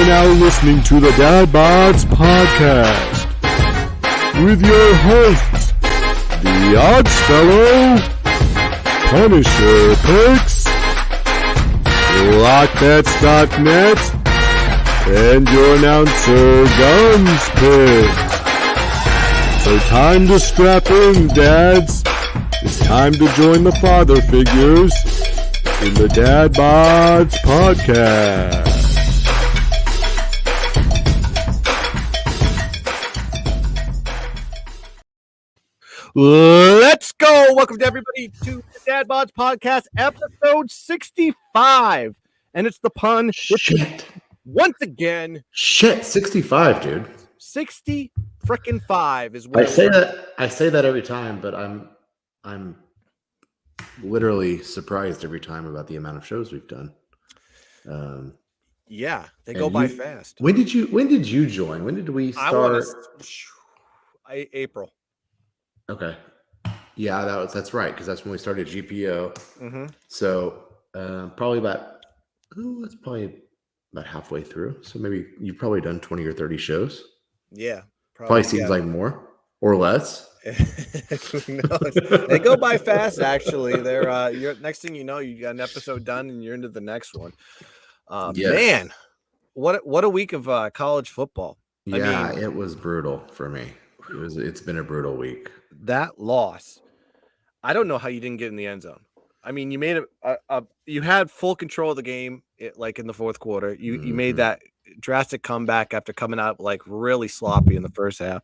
now listening to the Dad Bodds Podcast with your hosts, the Odds Fellow, Punisher Picks, LockBets.net, and your announcer, Guns Picks. So time to strap in, dads. It's time to join the father figures in the Dad Bodds Podcast. Let's go. Welcome to everybody to the Dad Bodds Podcast, episode 65. And it's the pun. Shit. Once again. Shit, 65, dude. 60 frickin' 5 is what I say that every time, but I'm literally surprised every time about the amount of shows we've done. Yeah, they go by fast. When did you join? When did we start? April. Okay. Yeah, that's right, because that's when we started GPO. Mm-hmm. So probably about halfway through. So maybe you've probably done 20 or 30 shows. Yeah. Probably seems like more or less. No, they go by fast, actually. They're next thing you know, you got an episode done and you're into the next one. Yes. Man, what a week of college football. Yeah, it was brutal for me. It's been a brutal week. That loss, I don't know how you didn't get in the end zone. I mean, you made you had full control of the game, like in the fourth quarter. You made that drastic comeback after coming out like really sloppy in the first half,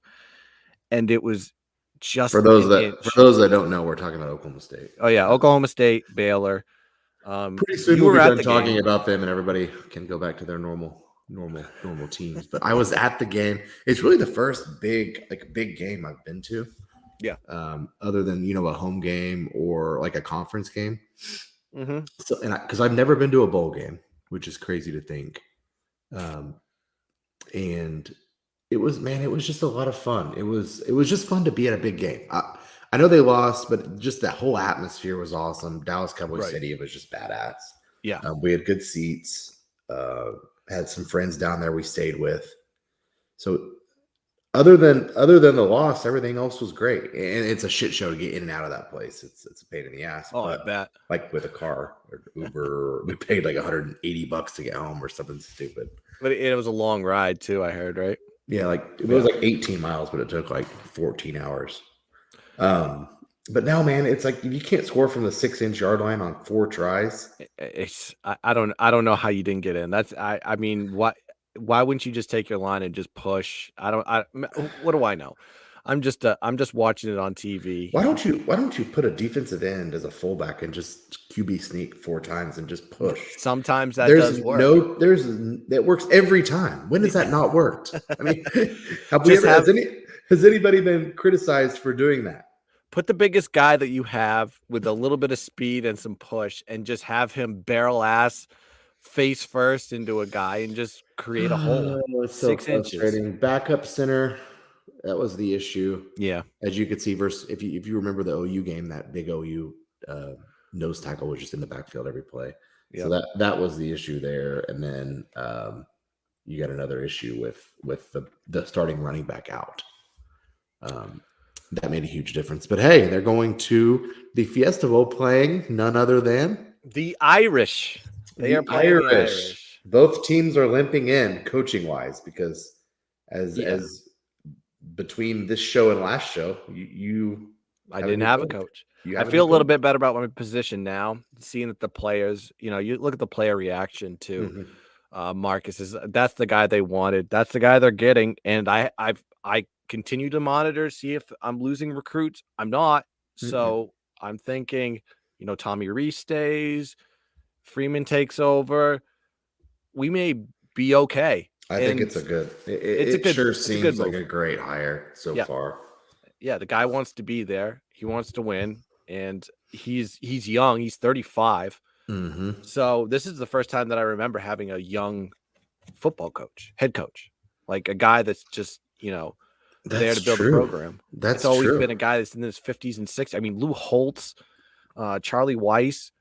and it was just for those that don't know, we're talking about Oklahoma State. Oh yeah, Oklahoma State, Baylor. Pretty soon we'll be done talking about them, and everybody can go back to their normal teams. But I was at the game. It's really the first big game I've been to. Yeah. Other than a home game or like a conference game. Mm-hmm. So because I've never been to a bowl game, which is crazy to think. And it was just a lot of fun. It was just fun to be at a big game. I know they lost, but just that whole atmosphere was awesome. Dallas Cowboy City, it was just badass. Yeah. We had good seats. Had some friends down there we stayed with. So other than the loss, everything else was great. And it's a shit show to get in and out of that place. It's a pain in the ass. Oh, I bet. Like with a car or Uber, we paid like $180 to get home or something stupid. But it was a long ride too, I heard, right? Yeah, it was like 18 miles, but it took like 14 hours. But now, man, it's like you can't score from the 6-inch yard line on 4 tries. I don't know how you didn't get in. That's I mean, why wouldn't you just take your line and just push? What do I know? I'm just watching it on TV. Why don't you put a defensive end as a fullback and just QB sneak 4 times and just push? Sometimes that does work. That works every time. When has that not worked? I mean, has anybody been criticized for doing that? Put the biggest guy that you have with a little bit of speed and some push and just have him barrel ass face first into a guy and just create a hole. It's so 6 frustrating. inches. Backup center, that was the issue. Yeah. As you could see, versus if you remember the OU game, that big OU nose tackle was just in the backfield every play. Yep. So that was the issue there. And then you got another issue with the starting running back out. That made a huge difference. But hey, they're going to the Fiesta Bowl playing none other than the Irish. They are playing the Irish. Both teams are limping in coaching wise because as between this show and last show, I didn't have a coach. I feel a little bit better about my position now, seeing that the players, you look at the player reaction to Marcus. That's the guy they wanted. That's the guy they're getting. And I continue to monitor, see if I'm losing recruits. I'm not. So I'm thinking, Tommy Reese stays, Freeman takes over. We may be okay. I think it's a good. It sure seems like a great hire so far. Yeah, the guy wants to be there. He wants to win, and he's young. He's 35. Mm-hmm. So this is the first time that I remember having a young football coach, head coach, like a guy that's just there to build a program. It's always been a guy that's in his 50s and 60s. I mean, Lou Holtz, Charlie Weiss,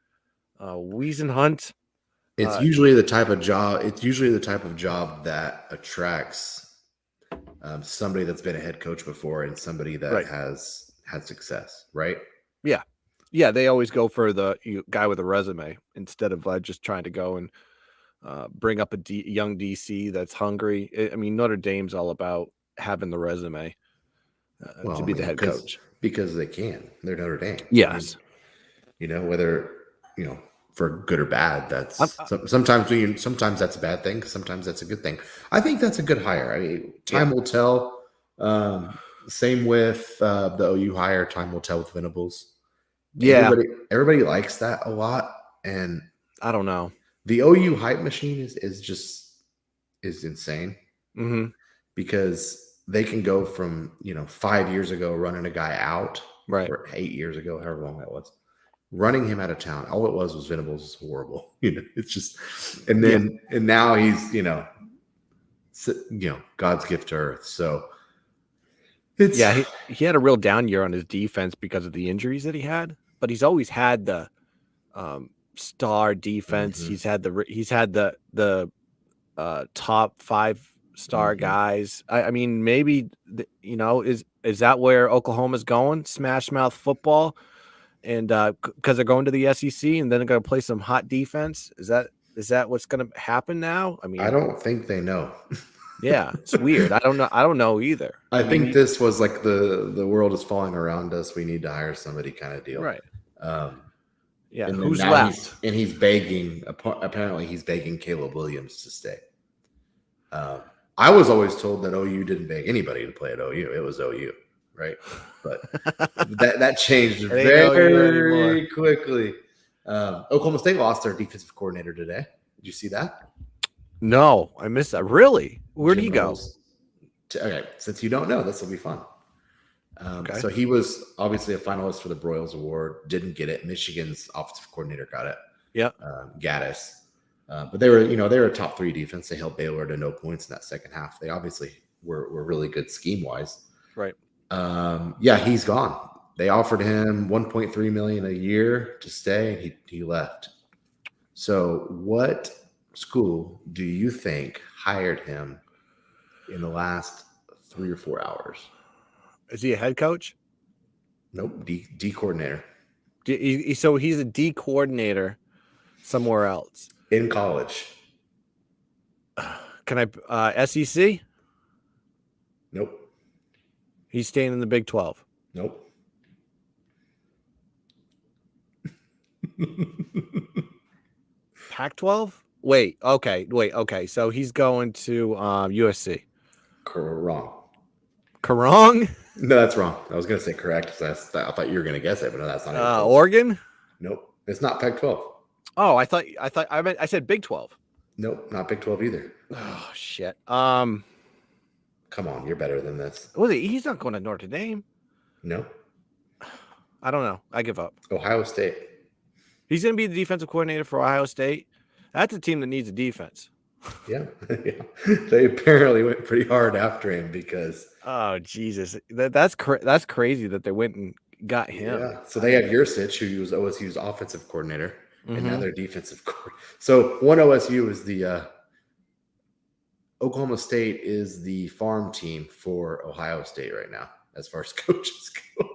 Wiesenhunt. It's usually the type of job. It's usually the type of job that attracts somebody that's been a head coach before and somebody that has had success, right? Yeah. Yeah, they always go for the guy with a resume instead of just trying to go and bring up a young DC that's hungry. I mean, Notre Dame's all about having the resume to be the head coach. Because they can. They're Notre Dame. Yes. I mean, whether, for good or bad, that's sometimes that's a bad thing. Sometimes that's a good thing. I think that's a good hire. I mean, time will tell. Same with the OU hire. Time will tell with Venables. Yeah. Everybody likes that a lot. And I don't know. The OU hype machine is insane. Mm-hmm. Because they can go from 5 years ago running a guy out, right, or 8 years ago, however long that was, running him out of town. All it was Venables was horrible. It's just, and then and now he's God's gift to earth. So it's he had a real down year on his defense because of the injuries that he had, but he's always had the star defense. Mm-hmm. He's had the top 5-star guys. I mean, maybe is that where Oklahoma's going? Smash mouth football, and because they're going to the SEC and then they're going to play some hot defense. Is that what's going to happen now? I mean, I don't think they know. Yeah, it's weird. I don't know either. I think this was like the world is falling around us. We need to hire somebody kind of deal. Right. Yeah. And who's left? He's begging. Apparently, he's begging Caleb Williams to stay. I was always told that OU didn't beg anybody to play at OU. It was OU, right? But that changed very quickly. Oklahoma State lost their defensive coordinator today. Did you see that? No, I missed that. Really? Where did he go? Okay, since you don't know, this will be fun. So he was obviously a finalist for the Broyles Award. Didn't get it. Michigan's offensive coordinator got it. Yeah. Gaddis. But they were a top 3 defense. They held Baylor to no points in that second half. They obviously were really good scheme wise. Right. He's gone. They offered him $1.3 million a year to stay, and he left. So what school do you think hired him in the last 3 or 4 hours? Is he a head coach? Nope. D coordinator. So he's a D coordinator somewhere else. In college. Can I SEC? Nope. He's staying in the Big 12. Nope. Pac-12? Wait. Okay. So he's going to USC. Wrong. Wrong? No, that's wrong. I was going to say correct. I thought you were going to guess it, but no, that's not. Oregon? Nope. It's not Pac-12. Oh, I said Big 12. Nope, not Big 12 either. Oh shit. Come on, you're better than this. He's not going to Notre Dame. No. I don't know. I give up. Ohio State. He's going to be the defensive coordinator for Ohio State. That's a team that needs a defense. Yeah. They apparently went pretty hard after him because. Oh Jesus, that's crazy that they went and got him. Yeah. So they have Yursich, who was OSU's offensive coordinator, and now they're defensive coordinator. So one OSU is the Oklahoma State is the farm team for Ohio State right now, as far as coaches go.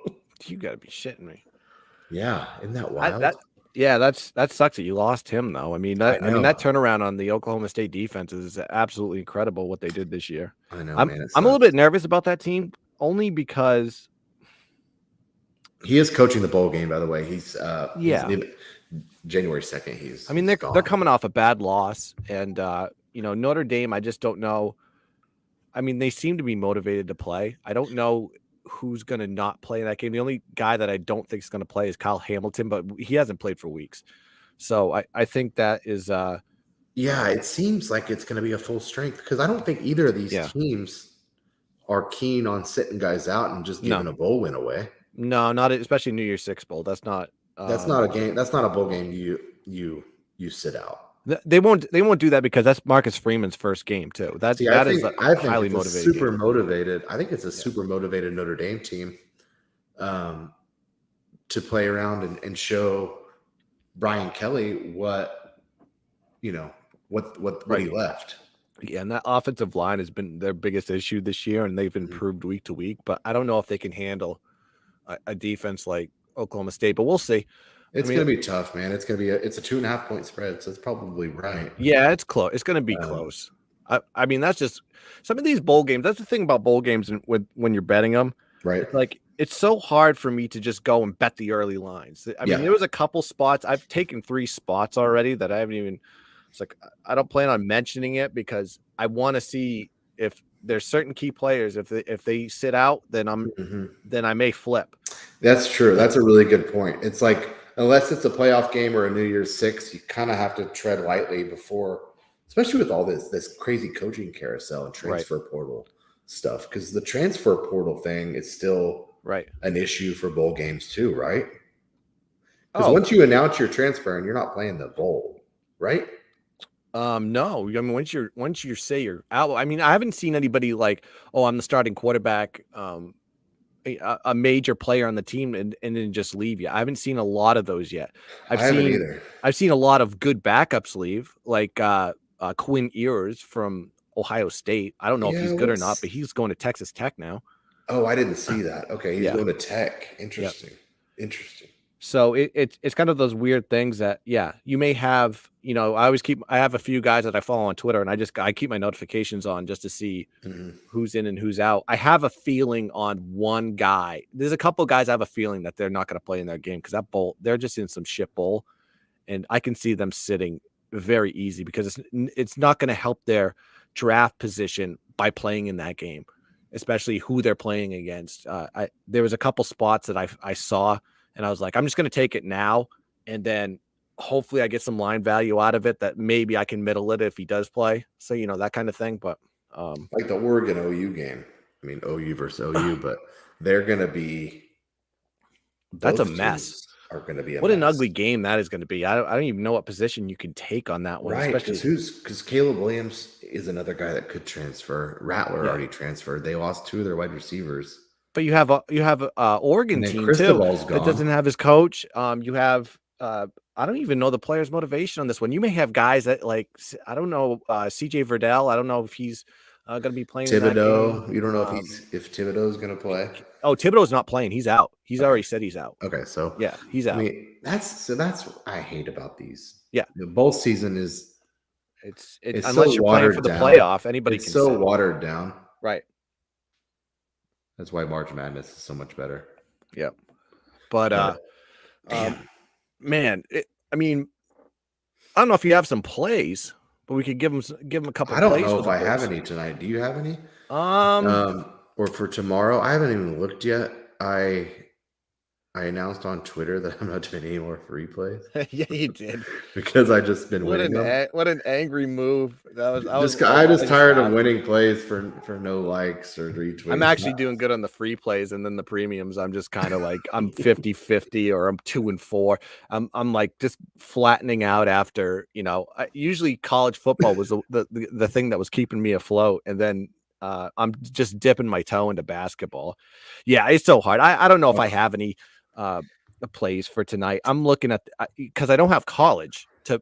You got to be shitting me. Yeah, isn't that wild? That sucks that you lost him though. I mean that turnaround on the Oklahoma State defense is absolutely incredible what they did this year. I know, I'm a little bit nervous about that team only because he is coaching the bowl game. By the way, he's January 2nd. They're coming off a bad loss, and Notre Dame. I just don't know. I mean, they seem to be motivated to play. I don't know who's going to not play in that game. The only guy that I don't think is going to play is Kyle Hamilton, but he hasn't played for weeks. So I think that is it seems like it's going to be a full strength because I don't think either of these teams are keen on sitting guys out and just giving a bowl win away. No, not especially New Year's Six bowl. That's not a game. That's not a bowl game you sit out. They won't do that because that's Marcus Freeman's first game too. I think highly motivated. Super motivated. I think it's a super motivated Notre Dame team to play around and show Brian Kelly what what he left. Yeah, and that offensive line has been their biggest issue this year, and they've improved week to week. But I don't know if they can handle a defense like Oklahoma State. But we'll see. It's going to be tough, man. It's going to be it's a 2.5 point spread, so it's probably right. Yeah, it's close. It's going to be close. I mean, that's just some of these bowl games. That's the thing about bowl games when you're betting them, right? It's like it's so hard for me to just go and bet the early lines. I mean, there was a couple spots. I've taken 3 spots already that I haven't even. It's like I don't plan on mentioning it because I want to see if there's certain key players. If they sit out, then then I may flip. That's true. That's a really good point. It's like unless it's a playoff game or a New Year's Six, you kind of have to tread lightly before, especially with all this crazy coaching carousel and transfer portal stuff. Because the transfer portal thing is still an issue for bowl games too, right? Because once you announce your transfer and you're not playing the bowl, right? No, I mean once you say you're out, I mean I haven't seen anybody like, oh, I'm the starting quarterback, a major player on the team and then just leave you. I haven't seen a lot of those yet. I haven't either. I've seen a lot of good backups leave, like Quinn Ewers from Ohio State. I don't know if he's good or not, but he's going to Texas Tech now. Oh, I didn't see that. Okay, he's going to Tech. Interesting. Interesting. So it's kind of those weird things that you may have. I have a few guys that I follow on Twitter, and I keep my notifications on just to see who's in and who's out. I have a feeling on one guy. There's a couple of guys I have a feeling that they're not going to play in their game because that bowl, they're just in some shit bowl, and I can see them sitting very easy because it's not going to help their draft position by playing in that game, especially who they're playing against. There was a couple spots that I saw. And I was like, I'm just going to take it now. And then hopefully I get some line value out of it that maybe I can middle it if he does play. So, that kind of thing. But like the Oregon OU game. I mean, OU versus OU, but they're going to be. That's a mess. Are going to be an ugly game that is going to be. I don't even know what position you can take on that one. Right. Because Caleb Williams is another guy that could transfer. Rattler already transferred. They lost 2 of their wide receivers. But you have Oregon team too that doesn't have his coach. You have I don't even know the player's motivation on this one. You may have guys that like I don't know CJ Verdell. I don't know if he's going to be playing. Thibodeau. You don't know if Thibodeau is going to play. Oh, Thibodeau's not playing. He's out. He's already said he's out. Okay, so he's out. I mean that's what I hate about these. Yeah, the bowl season is it's unless you're playing for the playoff, anybody can. It's so watered down. Right. That's why March Madness is so much better. Yep. But man, I mean, I don't know if you have some plays, but we could give them a couple. I don't know if I have any tonight. Do you have any? Or for tomorrow? I haven't even looked yet. I announced on Twitter that I'm not doing any more free plays. Yeah, you did. Because I just been winning them. What an angry move. I just tired of winning plays for no likes or retweets. I'm actually doing good on the free plays, and then the premiums, I'm just kind of like I'm 50-50 or I'm 2-4. I'm like just flattening out after, usually college football was the thing that was keeping me afloat, and then I'm just dipping my toe into basketball. Yeah, it's so hard. I don't know if I have any plays for tonight. I'm looking at because I don't have college to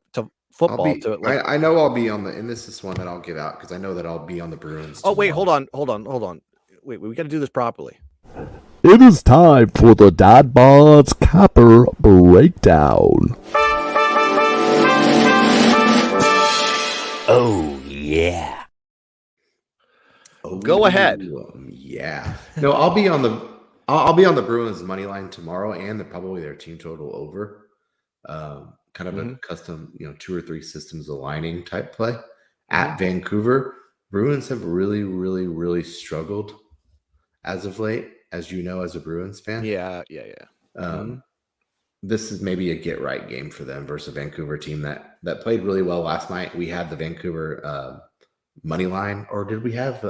football. I know I'll be on and this is one that I'll give out because I know that I'll be on the Bruins. Oh, wait, hold on. Wait, we got to do this properly. It is time for the Dad Bodds Capper Breakdown. Oh, yeah. Go ahead. Yeah. No, I'll be on the Bruins money line tomorrow and probably their team total over. Kind of a custom, 2 or 3 systems aligning type play at Vancouver. Bruins have really, really, really struggled as of late, as you know, as a Bruins fan. Yeah. This is maybe a get right game for them versus a Vancouver team that played really well last night. We had the Vancouver money line, or did we have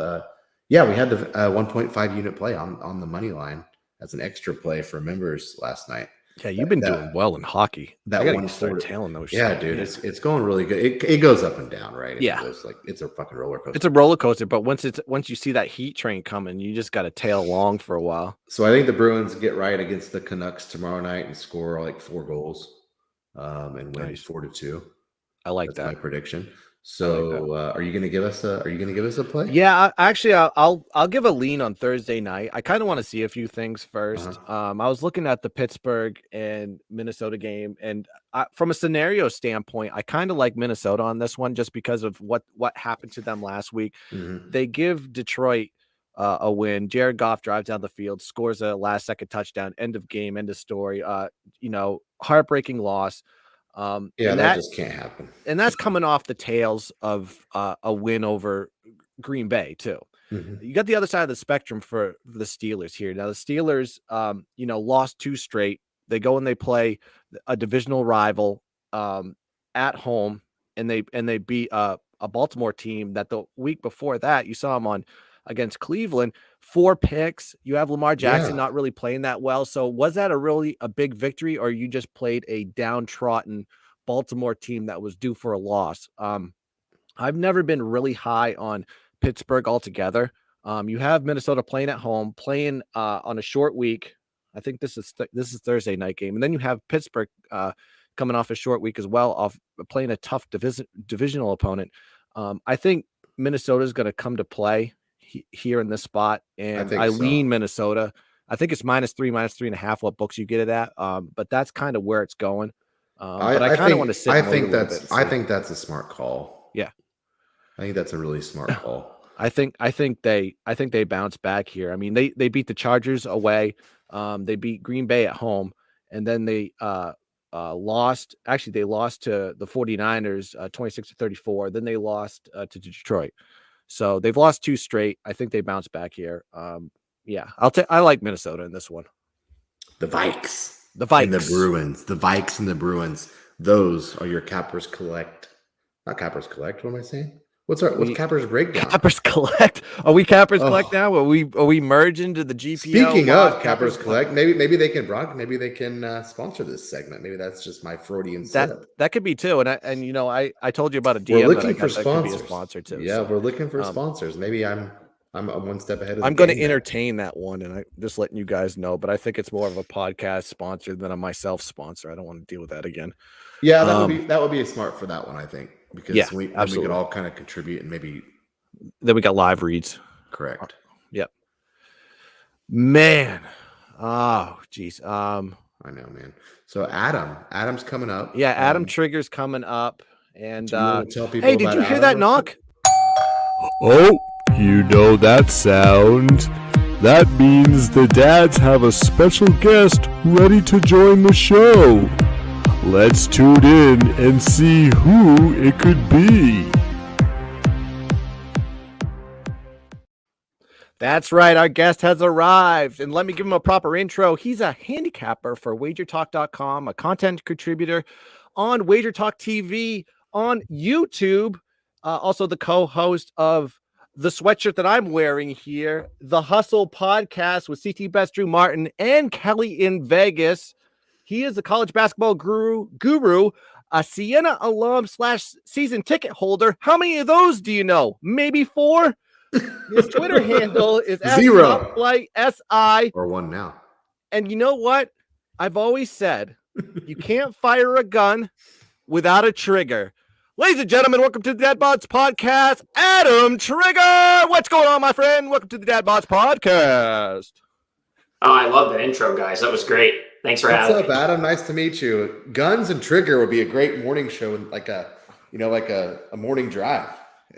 we had the 1.5 unit play on the money line as an extra play for members last night. Yeah, you've been doing well in hockey. That one start tailing those. Yeah, stuff, dude, it's going really good. It goes up and down, right? It's a fucking roller coaster. It's a roller coaster, but once you see that heat train coming, you just got to tail along for a while. So I think the Bruins get right against the Canucks tomorrow night and score like 4 goals, and win 4-2. I like That's that. my prediction. So, are you going to give us a play? Yeah, actually, I'll give a lean on Thursday night. I kind of want to see a few things first. I was looking at the Pittsburgh and Minnesota game, and from a scenario standpoint, I kind of like Minnesota on this one just because of what happened to them last week. Mm-hmm. They give Detroit a win. Jared Goff drives down the field, scores a last-second touchdown. End of game. End of story. Heartbreaking loss. Yeah, and that just can't happen. And that's coming off the tails of a win over Green Bay too. Mm-hmm. You got the other side of the spectrum for the Steelers here. Now the Steelers, lost 2 straight. They go and they play a divisional rival at home, and they beat a Baltimore team that the week before that you saw them on against Cleveland. 4 picks. You have Lamar Jackson not really playing that well. So was that a big victory, or you just played a downtrodden Baltimore team that was due for a loss? I've never been really high on Pittsburgh altogether. You have Minnesota playing at home, playing on a short week. I think this is Thursday night game, and then you have Pittsburgh coming off a short week as well, off playing a tough divisional opponent. I think Minnesota is going to come to play here in this spot, and I lean Minnesota. I think it's -3, -3.5 what books you get it at, but that's kind of where it's going. But I kind of want to sit. I think that's a smart call. Yeah, I think that's a really smart call. I think they bounce back here. I mean, they beat the Chargers away. They beat Green Bay at home, and then they lost. Actually, they lost to the 49ers 26-34. Then they lost to Detroit. So they've lost 2 straight. I think they bounce back here. I like Minnesota in this one. The Vikes. And the Bruins. The Vikes and the Bruins. Those are your Cappers Collect. Not Cappers Collect. What am I saying? What's Cappers Breakdown? Cappers Collect. Are we Cappers Collect now? Are we merge into the GPO? Speaking of Cappers Collect, maybe they can sponsor this segment. Maybe that's just my Freudian slip. That could be too. And I told you about a DM. We're looking for sponsors. That could be a sponsor too. Yeah, we're looking for sponsors. Maybe I'm one step ahead of. I'm going to entertain that one, and I'm just letting you guys know. But I think it's more of a podcast sponsor than a myself sponsor. I don't want to deal with that again. Yeah, that would be a smart for that one, I think, because we could all kind of contribute and maybe. Then we got live reads. Correct. Yep. Man. Oh, geez. I know, man. So Adam's coming up. Yeah, Adam Trigger's coming up, and tell people. Hey, did you hear that knock? Oh, you know that sound. That means the dads have a special guest ready to join the show. Let's tune in and see who it could be. That's right. Our guest has arrived, and let me give him a proper intro. He's a handicapper for WagerTalk.com, a content contributor on WagerTalk TV on YouTube, also the co-host of the sweatshirt that I'm wearing here, the Hustle Podcast with CT Best, Drew Martin, and Kelly in Vegas. He is a college basketball guru, a Siena alum / season ticket holder. How many of those do you know? Maybe 4? His Twitter handle is 0 SI. Or 1 now. And you know what? I've always said, you can't fire a gun without a trigger. Ladies and gentlemen, welcome to the Dad Bodds Podcast, Adam Trigger. What's going on, my friend? Welcome to the Dad Bodds Podcast. Oh, I love that intro, guys. That was great. Thanks for having me. What's up, Adam? Nice to meet you. Guns and Trigger would be a great morning show, like a morning drive,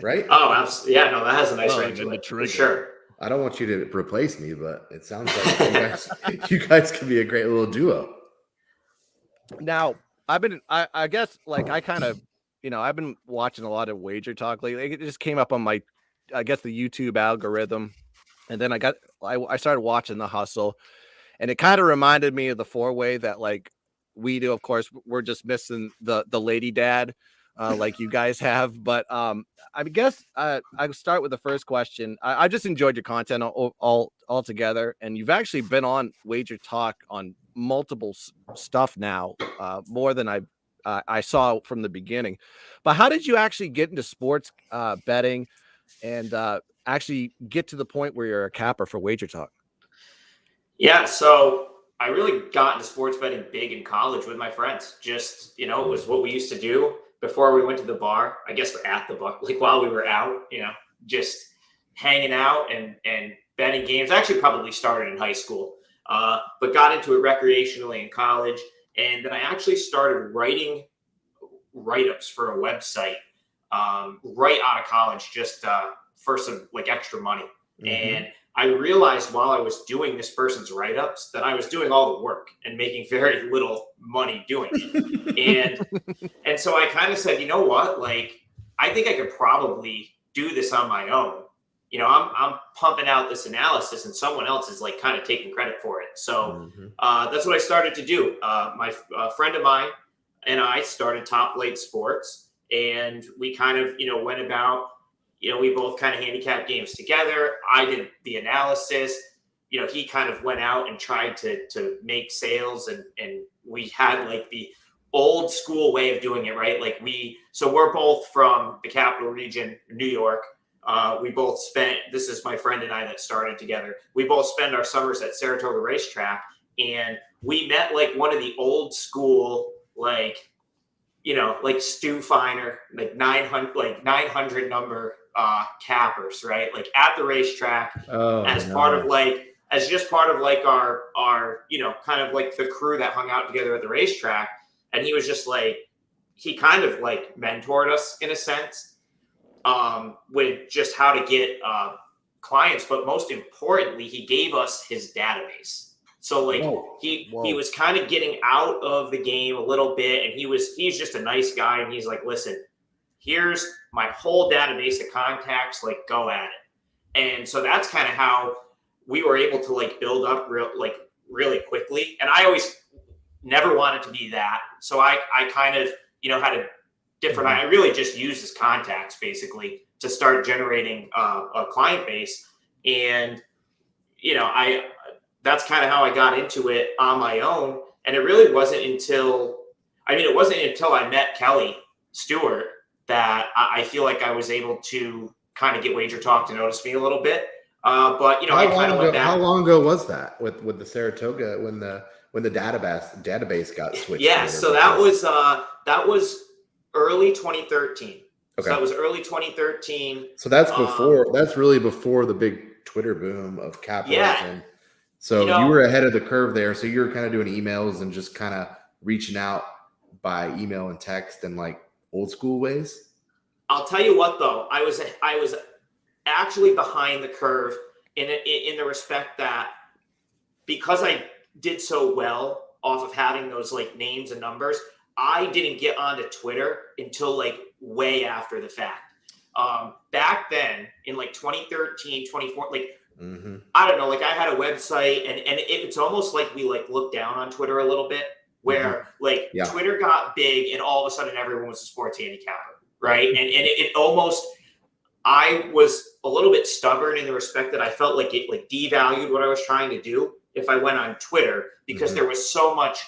right? Oh, yeah. No, that has a nice ring to it, for sure. I don't want you to replace me, but it sounds like you guys could be a great little duo. Now, I've been watching a lot of Wager Talk lately. It just came up on my, I guess, the YouTube algorithm. And then I started watching The Hustle, and it kind of reminded me of the 4-way that like we do. Of course, we're just missing the lady dad like you guys have. But I guess I start with the first question. I just enjoyed your content all together, and you've actually been on Wager Talk on multiple stuff now, more than I saw from the beginning. But how did you actually get into sports betting and actually get to the point where you're a capper for Wager Talk? Yeah, so I really got into sports betting big in college with my friends. Just, it was what we used to do. before we went to the bar. I guess we're at the bar, like while we were out, just hanging out and betting games. I actually probably started in high school, but got into it recreationally in college. And then I actually started writing write-ups for a website right out of college, just for some like extra money. Mm-hmm. And I realized while I was doing this person's write-ups that I was doing all the work and making very little money doing it. and so I kind of said, you know what? Like, I think I could probably do this on my own. I'm pumping out this analysis and someone else is like kind of taking credit for it. So that's what I started to do. My friend of mine and I started Top Flight Sports, and we kind of, went about, we both kind of handicapped games together. I did the analysis. He kind of went out and tried to make sales, and we had like the old school way of doing it, right? Like we're both from the capital region, New York. We both this is my friend and I that started together. We both spend our summers at Saratoga Racetrack, and we met like one of the old school, like Stu Feiner, like 900 number cappers, right? Like at the racetrack part of like, as just part of like our kind of like the crew that hung out together at the racetrack. And he was just like, he kind of like mentored us in a sense, with just how to get clients. But most importantly, he gave us his database. So like he was kind of getting out of the game a little bit, and he's just a nice guy. And he's like, listen, here's my whole database of contacts, like go at it. And so that's kind of how we were able to like build up really quickly. And I always never wanted to be that. So I kind of, had a different, I really just used his contacts basically to start generating a client base. And, that's kind of how I got into it on my own. And it really wasn't until I met Kelly Stewart that I feel like I was able to kind of get Wager Talk to notice me a little bit. But I kind of went back. How long ago was that with the Saratoga when the database got switched? Yeah, so that was early 2013. Okay. So that was early 2013. So that's before. That's really before the big Twitter boom of capitalism. Yeah. So you were ahead of the curve there. So you were kind of doing emails and just kind of reaching out by email and text and like old school ways. I'll tell you what, though, I was actually behind the curve in the respect that because I did so well off of having those like names and numbers, I didn't get onto Twitter until like way after the fact. Back then in like 2013, 2014, like. Mm-hmm. I don't know, like I had a website and it's almost like we like looked down on Twitter a little bit where Twitter got big and all of a sudden everyone was a sports handicapper, right? And it almost, I was a little bit stubborn in the respect that I felt like it like devalued what I was trying to do if I went on Twitter because there was so much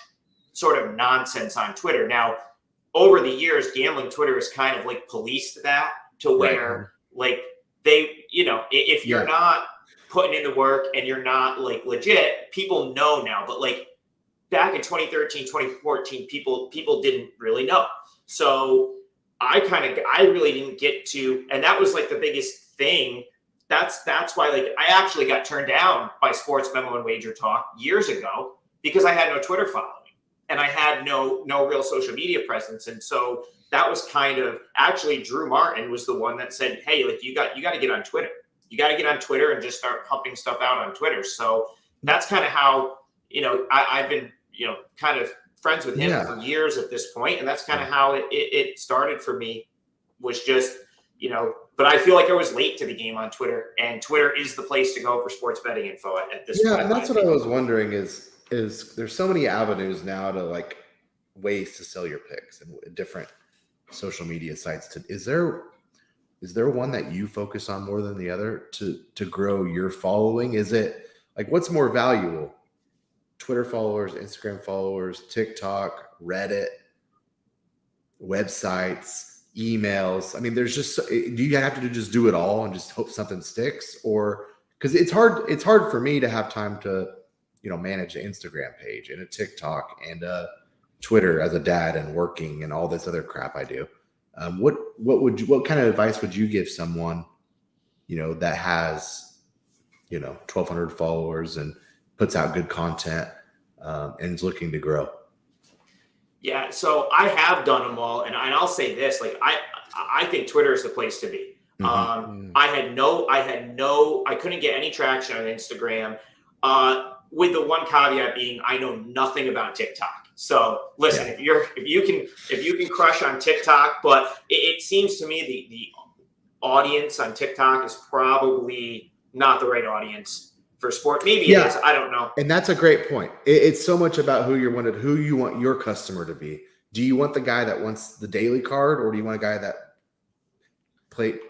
sort of nonsense on Twitter. Now, over the years, gambling Twitter has kind of like policed that to where like they, if you're not putting in the work and you're not like legit, people know now. But like back in 2013, 2014, people didn't really know. So I really didn't get to, and that was like the biggest thing. That's why like I actually got turned down by Sports Memo and Wager Talk years ago because I had no Twitter following and I had no real social media presence. And so that was kind of actually Drew Martin was the one that said, hey, like you got to get on Twitter. You got to get on Twitter and just start pumping stuff out on Twitter. So that's kind of how, I've been, kind of friends with him for years at this point. And that's kind of how it started for me was just, but I feel like I was late to the game on Twitter, and Twitter is the place to go for sports betting info at this point. Yeah, and that's what I was wondering is there's so many avenues now to like ways to sell your picks and different social media sites. Is there one that you focus on more than the other to grow your following? Is it like what's more valuable? Twitter followers, Instagram followers, TikTok, Reddit, websites, emails. I mean, there's just, do you have to just do it all and just hope something sticks? Or because it's hard for me to have time to, manage an Instagram page and a TikTok and a Twitter as a dad and working and all this other crap I do. What kind of advice would you give someone, that has, 1,200 followers and puts out good content, and is looking to grow? Yeah, so I have done them all, and I'll say this: like I think Twitter is the place to be. I couldn't get any traction on Instagram. With the one caveat being, I know nothing about TikTok. So listen, if you can crush on TikTok, but it seems to me the audience on TikTok is probably not the right audience for sport. Maybe it is. I don't know. And that's a great point. It's so much about who you want your customer to be. Do you want the guy that wants the daily card, or do you want a guy that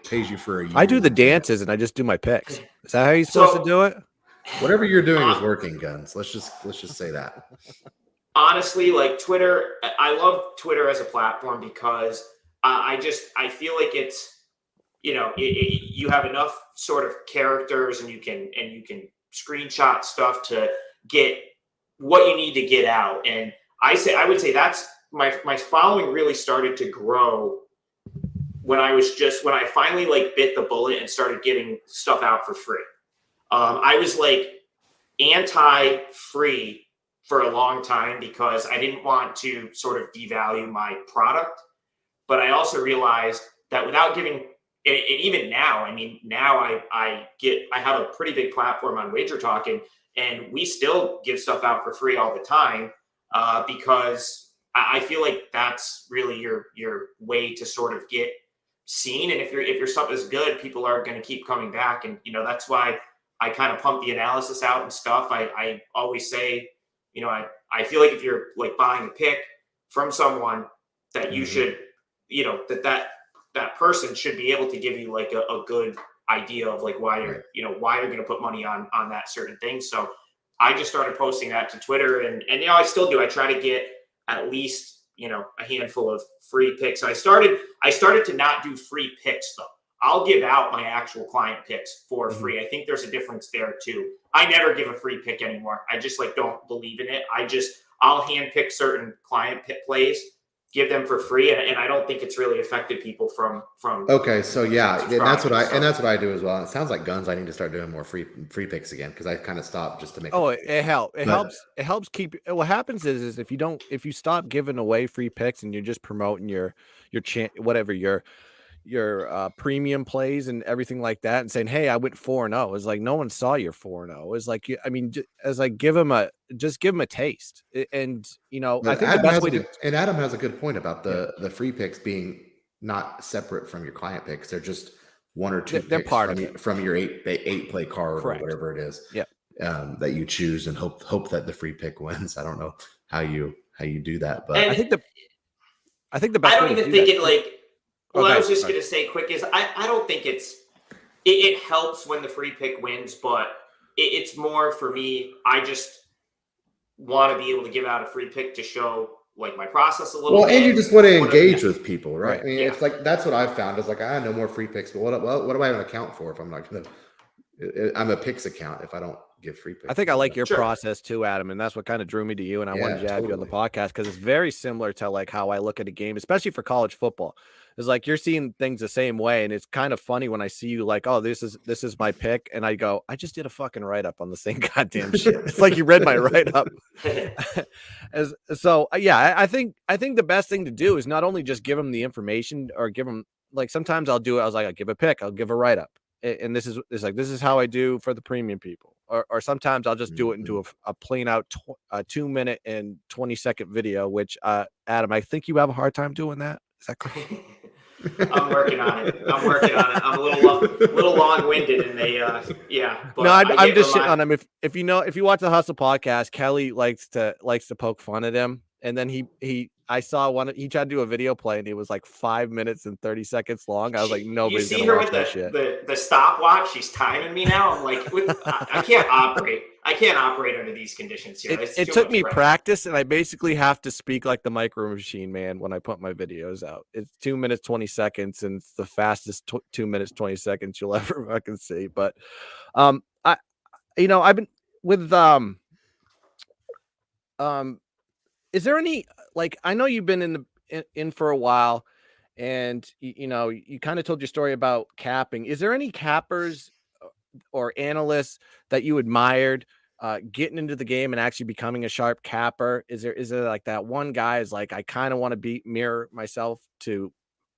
pays you for a year? I do the dances and I just do my picks. Is that how you're supposed to do it? Whatever you're doing is working, Guns. Let's just say that. Honestly, like Twitter, I love Twitter as a platform because I feel like it's, you have enough sort of characters, and you can screenshot stuff to get what you need to get out. And I would say that's my following really started to grow when I finally like bit the bullet and started getting stuff out for free. I was like anti-free for a long time because I didn't want to sort of devalue my product. But I also realized that without giving, and even now, I have a pretty big platform on Wager Talking, and we still give stuff out for free all the time, because I feel like that's really your way to sort of get seen. And if your stuff is good, people are going to keep coming back. And, that's why I kind of pump the analysis out and stuff. I always say, I feel like if you're like buying a pick from someone, that you should, that person should be able to give you like a good idea of like why you're going to put money on that certain thing. So I just started posting that to Twitter, and I still do. I try to get at least, a handful of free picks. I started to not do free picks though. I'll give out my actual client picks for free. I think there's a difference there too. I never give a free pick anymore. I just don't believe in it. I'll hand pick certain client pick plays, give them for free, and I don't think it's really affected people from. Okay, so yeah, and that's what I do as well. It sounds like Guns. I need to start doing more free picks again, because I kind of stopped just to make. It helps keep. What happens is if you stop giving away free picks and you're just promoting your premium plays and everything like that, and saying, "Hey, I went 4-0." It's like no one saw your 4-0. It's like give them a taste. And I think Adam the best way to. And Adam has a good point about the free picks being not separate from your client picks. They're just one or two. They're part from your eight play card. Correct. Or whatever it is. Yeah. That you choose and hope that the free pick wins. I don't know how you do that, but and I think the best. I don't even think it like. Well, I was just going to say quick is I don't think it helps when the free pick wins, but it's more for me. I just want to be able to give out a free pick to show like my process a little bit. And you just want to engage with people, right? I mean, yeah. It's like, that's what I've found is like, I no more free picks, but what do I have an account for if I'm not going to, I'm a picks account if I don't give free picks. I think I like your process too, Adam, and that's what kind of drew me to you. And I wanted to have you on the podcast because it's very similar to like how I look at a game, especially for college football. It's like you're seeing things the same way, and it's kind of funny when I see you like, oh, this is my pick, and I go, I just did a fucking write up on the same goddamn shit. It's like you read my write up. So yeah, I think the best thing to do is not only just give them the information or give them like sometimes I'll do it. I was like, I'll give a pick, I'll give a write up, and this is how I do for the premium people. Or sometimes I'll just do it into a plain out 2-minute and 20-second video, which Adam, I think you have a hard time doing that. Is that correct? I'm working on it. I'm a little long-winded, and they But no, I'm just shitting on him. If you watch the Hustle podcast, Kelly likes to poke fun at him, and then I saw he tried to do a video play, and it was like 5 minutes and 30 seconds long. I was like, nobody's gonna watch that shit. The stopwatch, she's timing me now. I'm like, I can't operate. I can't operate under these conditions here. It took me practice, and I basically have to speak like the Micro Machine Man when I put my videos out. It's 2 minutes 20 seconds, and it's the fastest 2 minutes 20 seconds you'll ever fucking see. But I've been with is there any, like, I know you've been in for a while, And you kind of told your story about capping. Is there any cappers or analysts that you admired getting into the game and actually becoming a sharp capper? Is there like that one guy is like, I kind of want to mirror myself to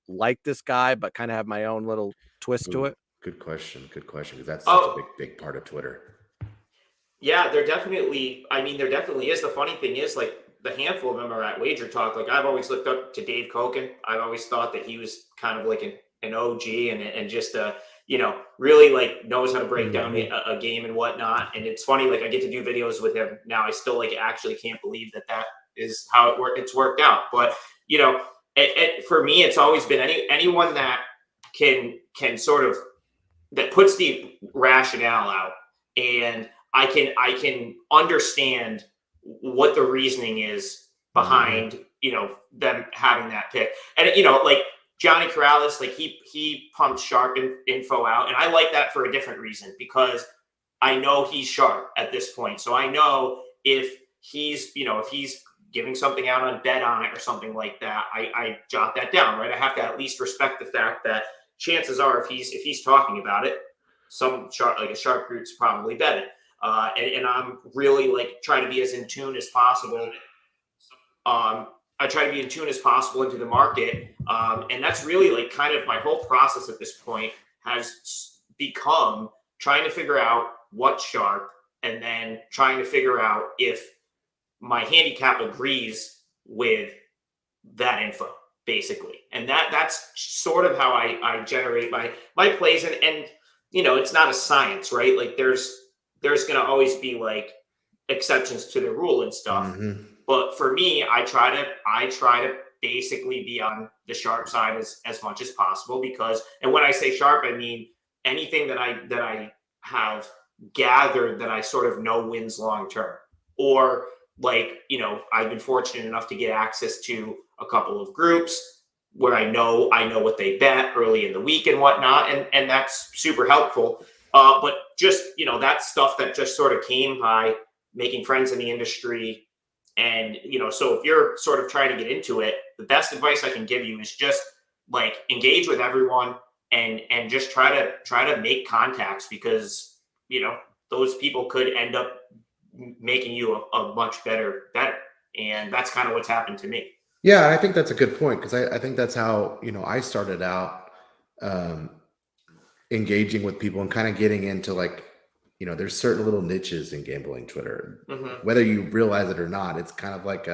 like this guy, but kind of have my own little twist to it? Good question. Because that's such a big part of Twitter. Yeah, there definitely is. The funny thing is, like, the handful of them are at Wager Talk. Like, I've always looked up to Dave Koken. I've always thought that he was kind of like an OG and just really like knows how to break down a game and whatnot. And it's funny, like, I get to do videos with him now. I still like actually can't believe that is how it's worked out. But for me, it's always been anyone that can sort of that puts the rationale out, and I can understand what the reasoning is behind them having that pick. And like Johnny Corrales, like he pumped sharp info out, and I like that for a different reason, because I know he's sharp at this point. So I know if he's giving something out on Bet On It or something like that, I jot that down, right? I have to at least respect the fact that chances are if he's talking about it, some sharp, like a sharp group's probably bet it. And I'm really like trying to be as in tune as possible. I try to be in tune as possible into the market. And that's really like kind of my whole process at this point has become trying to figure out what's sharp and then trying to figure out if my handicap agrees with that info, basically. And that's sort of how I generate my plays. And it's not a science, right? Like there's going to always be like exceptions to the rule and stuff. Mm-hmm. But for me, I try to basically be on the sharp side as much as possible, because, and when I say sharp, I mean anything that I have gathered that I sort of know wins long term, or like, I've been fortunate enough to get access to a couple of groups where I know what they bet early in the week and whatnot. And that's super helpful. But just, that stuff that just sort of came by making friends in the industry. And, so if you're sort of trying to get into it, the best advice I can give you is just like engage with everyone and just try to make contacts, because, those people could end up making you a much better. And that's kind of what's happened to me. Yeah, I think that's a good point, because I think that's how, I started out engaging with people and kind of getting into like, there's certain little niches in gambling Twitter, mm-hmm. whether you realize it or not. It's kind of like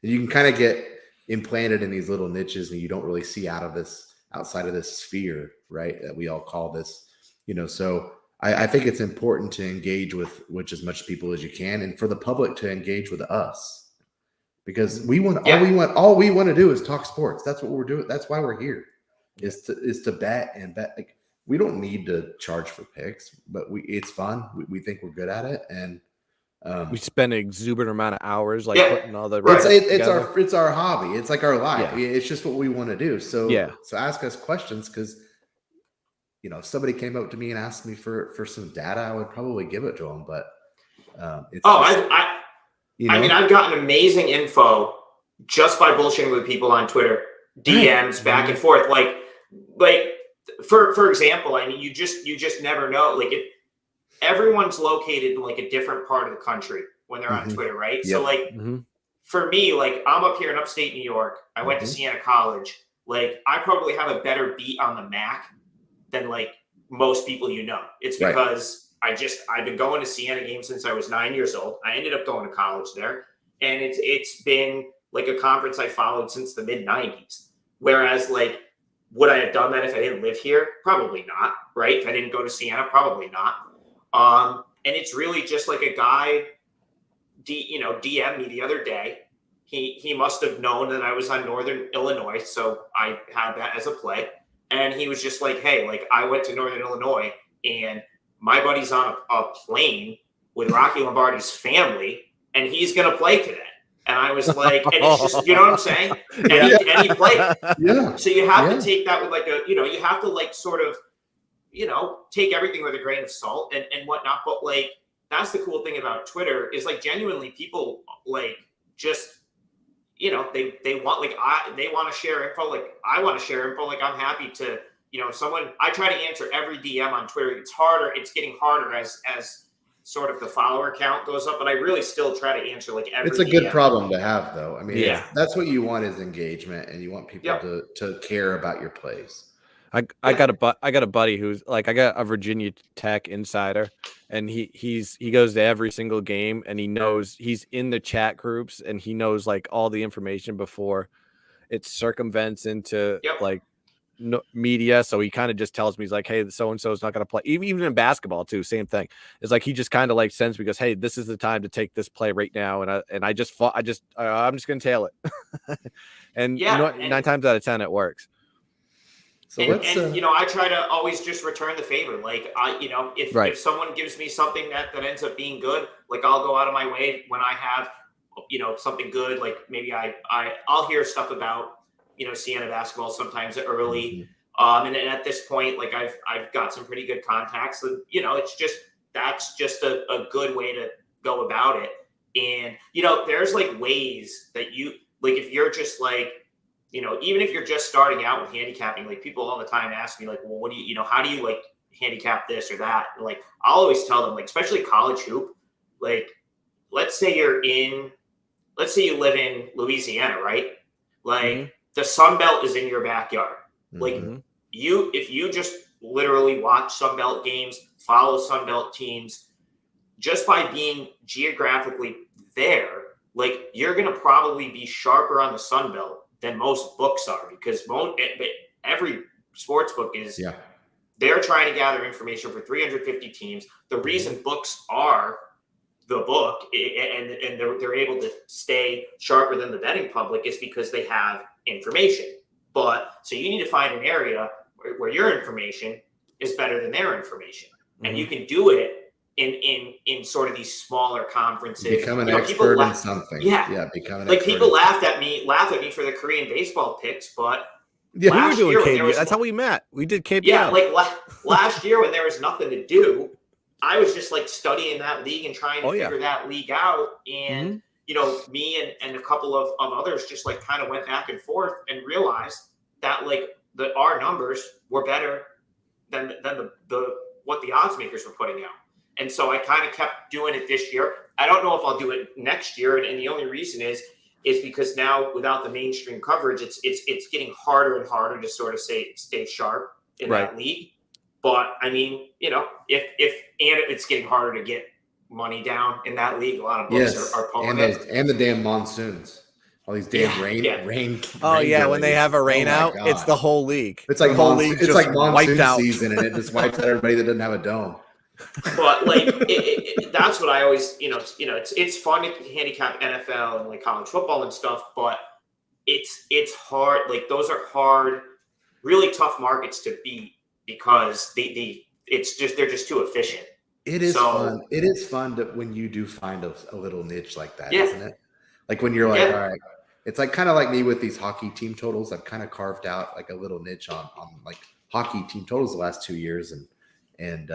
you can kind of get implanted in these little niches and you don't really see outside of this sphere, right? That we all call this, so I think it's important to engage with as much people as you can, and for the public to engage with us, because all we want to do is talk sports. That's what we're doing. That's why we're here, is to bet and bet. Like, we don't need to charge for picks, but it's fun. We think we're good at it, and we spend an exuberant amount of hours putting all the. It's our hobby. It's like our life. Yeah. It's just what we want to do. So So ask us questions, because if somebody came up to me and asked me for some data, I would probably give it to them. But I mean, I've gotten amazing info just by bullshitting with people on Twitter, DMs back and forth. Like for example, I mean, you just never know. Like, if everyone's located in like a different part of the country when they're on Twitter, right? Yep. So like for me, like, I'm up here in upstate New York. I went to Siena College. Like, I probably have a better beat on the MAC than like most people. It's because I've been going to Siena games since I was 9 years old. I ended up going to college there, and it's been like a conference I followed since the mid 90s. Whereas, like, would I have done that if I didn't live here? Probably not, right? If I didn't go to Siena, probably not. And it's really just like a guy, DM'd me the other day. He must have known that I was on Northern Illinois, so I had that as a play. And he was just like, hey, like, I went to Northern Illinois, and my buddy's on a plane with Rocky Lombardi's family, and he's going to play today. And I was like, and it's just, you know what I'm saying? And he played. Yeah. So you have to take that with like you have to like sort of, take everything with a grain of salt and whatnot. But like, that's the cool thing about Twitter is like genuinely people like just, they want they want to share info. Like I want to share info. Like I'm happy to, I try to answer every DM on Twitter. It's harder. It's getting harder as sort of the follower count goes up, but I really still try to answer like every. It's a good problem to have, though. I mean, that's what you want is engagement, and you want people to care about your plays. I got a buddy who's like, I got a Virginia Tech insider, and he goes to every single game, and he knows, he's in the chat groups, and he knows like all the information before it circumvents into like media. So he kind of just tells me, he's like, hey, so and so is not going to play. Even in basketball too, same thing. It's like he just kind of like sends me, goes, hey, this is the time to take this play right now, and I'm just going to tail it. And 9 times out of 10 it works. So I try to always just return the favor. Like if someone gives me something that ends up being good, like I'll go out of my way when I have, something good. Like maybe I'll hear stuff about, Siena basketball sometimes early. And at this point, like I've got some pretty good contacts, and, that's just a good way to go about it. And, there's like ways that you, like, if you're just like, even if you're just starting out with handicapping, like people all the time ask me like, well, what do you, how do you like handicap this or that? And, like, I'll always tell them, like, especially college hoop, like, let's say you live in Louisiana, right? Like the Sun Belt is in your backyard. Like if you just literally watch Sun Belt games, follow Sun Belt teams, just by being geographically there, like you're going to probably be sharper on the Sun Belt than most books are, because every sports book is, they're trying to gather information for 350 teams. The reason books are the book and they're able to stay sharper than the betting public is because they have information. But so you need to find an area where your information is better than their information. And you can do it in sort of these smaller conferences. Become an expert in something. Become an like expert. People laugh at me for the Korean baseball picks, but we were doing KBO. That's how we met. We did KBO. Yeah, like last year when there was nothing to do, I was just like studying that league and trying to figure that league out. And me and a couple of others just like kind of went back and forth and realized that like our numbers were better than the what the odds makers were putting out. And so I kind of kept doing it this year. I don't know if I'll do it next year. And the only reason is because now without the mainstream coverage, it's getting harder and harder to sort of stay sharp in that league. But I mean, it's getting harder to get money down in that league. A lot of books are pulling and the damn monsoons. All these damn rain. Oh yeah, when they have a rain out, it's the whole league. It's like the whole league. It's like monsoon season, and it just wipes out everybody that doesn't have a dome. But like that's what I always, it's fun to handicap NFL and like college football and stuff, but it's hard. Like those are hard, really tough markets to beat because they're just too efficient. It is fun. It is fun when you do find a little niche like that, isn't it? Like when you're like, all right, it's like kind of like me with these hockey team totals. I've kind of carved out like a little niche on like hockey team totals the last 2 years, and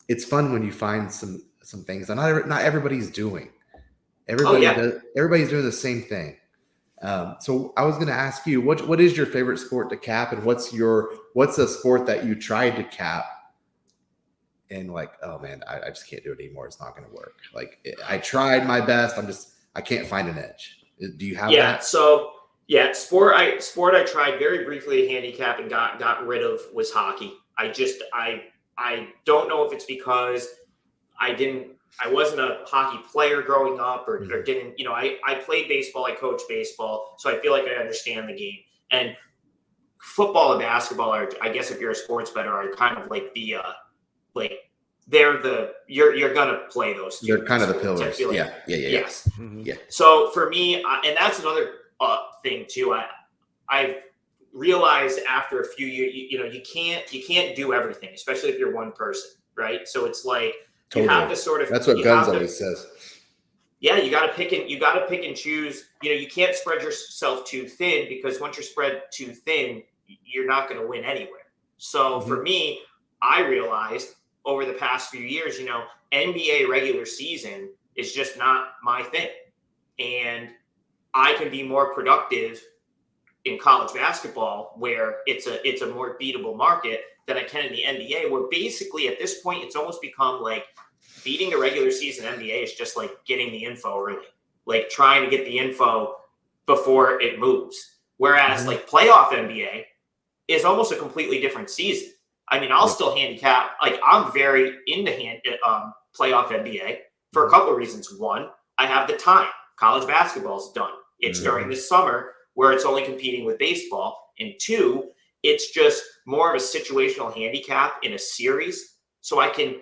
it's fun when you find some things that not everybody's doing. Everybody's doing the same thing. So I was going to ask you, what is your favorite sport to cap, and what's a sport that you tried to cap and like, oh man, I just can't do it anymore. It's not going to work. Like I tried my best. I can't find an edge. Do you have that? So sport I tried very briefly to handicap and got rid of was hockey. I don't know if it's because I wasn't a hockey player growing up or didn't, I played baseball, I coached baseball, so I feel like I understand the game. And football and basketball are, I guess if you're a sports bettor, are kind of like you're gonna play those two. They're kind of the pillars. Like, Yes. Mm-hmm. Yeah. So for me, and that's another thing too. I've realized after a few years, you can't do everything, especially if you're one person, right? So it's like you have to sort of. That's what Guns always says. Yeah, you got to pick and choose. You can't spread yourself too thin, because once you're spread too thin, you're not going to win anywhere. So for me, I realized over the past few years, NBA regular season is just not my thing. And I can be more productive in college basketball, where it's a more beatable market, than I can in the NBA, where basically at this point it's almost become like beating a regular season NBA is just like getting the info early, like trying to get the info before it moves. Whereas like playoff NBA is almost a completely different season. I mean, I'll still handicap. Like, I'm very into playoff NBA for a couple of reasons. One, I have the time. College basketball's done. It's during the summer where it's only competing with baseball. And two, it's just more of a situational handicap in a series. So I can,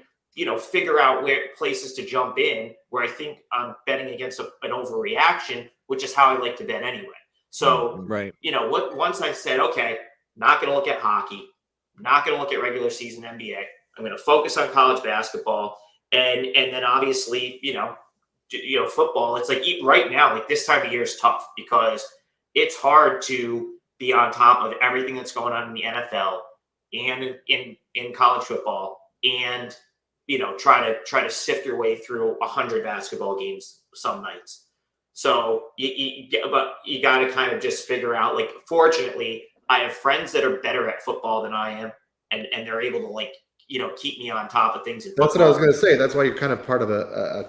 figure out where places to jump in where I think I'm betting against an overreaction, which is how I like to bet anyway. So, once I said, okay, not going to look at hockey, not going to look at regular season NBA. I'm going to focus on college basketball, and then obviously, football. It's like right now, like this time of year is tough because it's hard to be on top of everything that's going on in the NFL and in college football, and try to sift your way through 100 basketball games some nights. So you got to kind of just figure out. Like, fortunately, I have friends that are better at football than I am, and they're able to keep me on top of things. That's what I was going to say. That's why you're kind of part of a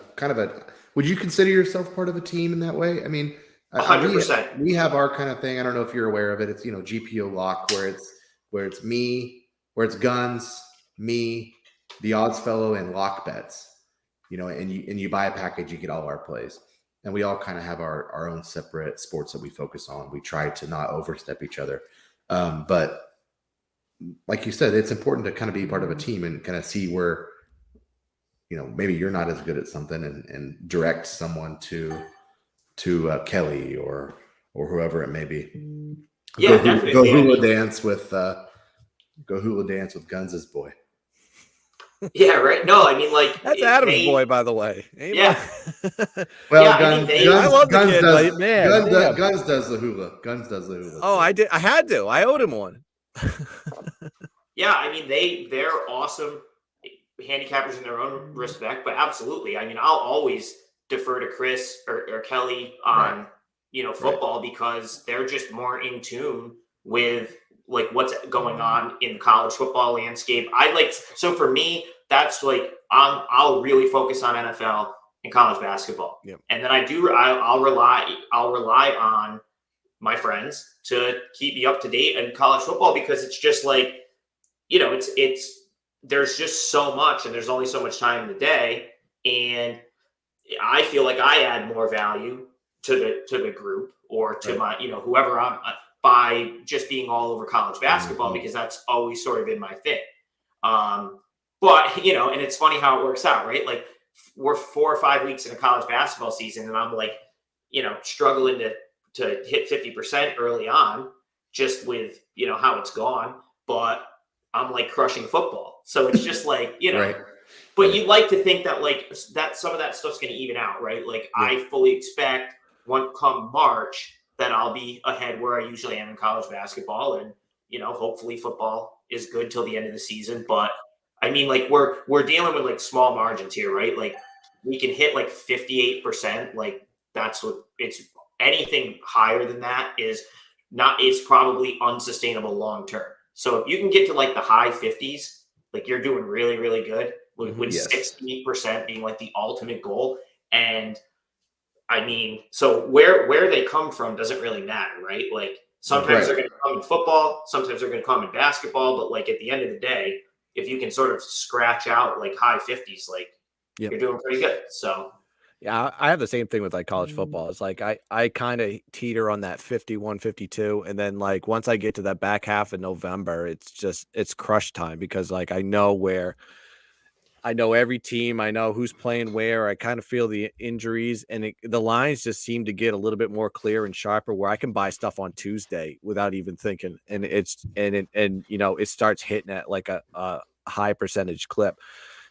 would you consider yourself part of a team in that way? I mean, 100%. We have our kind of thing. I don't know if you're aware of it. It's, GPO lock, where it's me, where it's Guns, me, the odds fellow, and lock bets, and you buy a package, you get all our plays. And we all kind of have our own separate sports that we focus on. We try to not overstep each other. But like you said, it's important to kind of be part of a team and kind of see where, maybe you're not as good at something, and direct someone to Kelly or whoever it may be. Yeah, definitely. Go hula dance with Guns' boy. Yeah, right. No, I mean, like, that's Adam's boy, by the way. Yeah. Well, yeah, Guns, I love the kid, does, but man, Guns does the hula. Guns does the hula. Oh, I did. I had to. I owed him one. Yeah, I mean, they're awesome handicappers in their own respect, but absolutely. I mean, I'll always defer to Chris or Kelly on football, because they're just more in tune with like what's going on in the college football landscape. So for me, that's like I'll really focus on NFL and college basketball, and then I'll rely on my friends to keep me up to date in college football, because it's just like, it's there's just so much, and there's only so much time in the day, and I feel like I add more value to the group or to my whoever I'm by just being all over college basketball, because that's always sort of been my thing. But and it's funny how it works out, right? Like, we're 4 or 5 weeks in a college basketball season, and I'm like, struggling to hit 50% early on, just with how it's gone, but I'm like crushing football. So it's just like, Right. But you'd like to think that that some of that stuff's going to even out, right? Like, I fully expect come March that I'll be ahead where I usually am in college basketball, and hopefully football is good till the end of the season. But I mean, like, we're dealing with like small margins here, right? Like, we can hit like 58%. Like, that's what it's. Anything higher than that is probably unsustainable long term. So if you can get to like the high 50s, like, you're doing really, really good, with 60% being like the ultimate goal. And I mean, so where they come from doesn't really matter, right? Like, sometimes they're going to come in football, sometimes they're going to come in basketball, but like at the end of the day, if you can sort of scratch out like high 50s, like, you're doing pretty good. So yeah, I have the same thing with like college football. It's like I kind of teeter on that 51, 52. And then like once I get to that back half of November, it's crush time, because like I know every team, I know who's playing where. I kind of feel the injuries, and the lines just seem to get a little bit more clear and sharper, where I can buy stuff on Tuesday without even thinking. And it starts hitting at like a high percentage clip.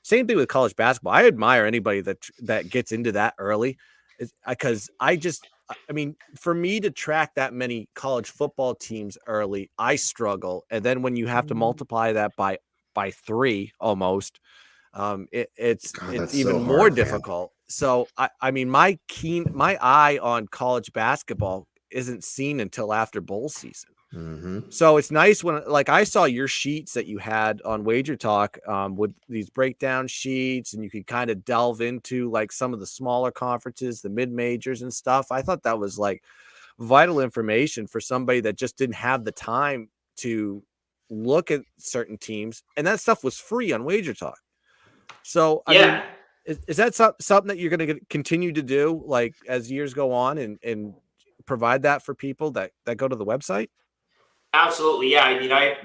Same thing with college basketball. I admire anybody that gets into that early, because I mean, for me to track that many college football teams early, I struggle. And then when you have to multiply that by 3 almost, it's even more difficult. So I mean, my eye on college basketball isn't seen until after bowl season. Mm-hmm. So it's nice when, like, I saw your sheets that you had on Wager Talk with these breakdown sheets, and you could kind of delve into like some of the smaller conferences, the mid majors and stuff. I thought that was like vital information for somebody that just didn't have the time to look at certain teams, and that stuff was free on Wager Talk. So I mean, is that something that you're going to continue to do, like, as years go on, and provide that for people that go to the website? Absolutely. Yeah. I mean, I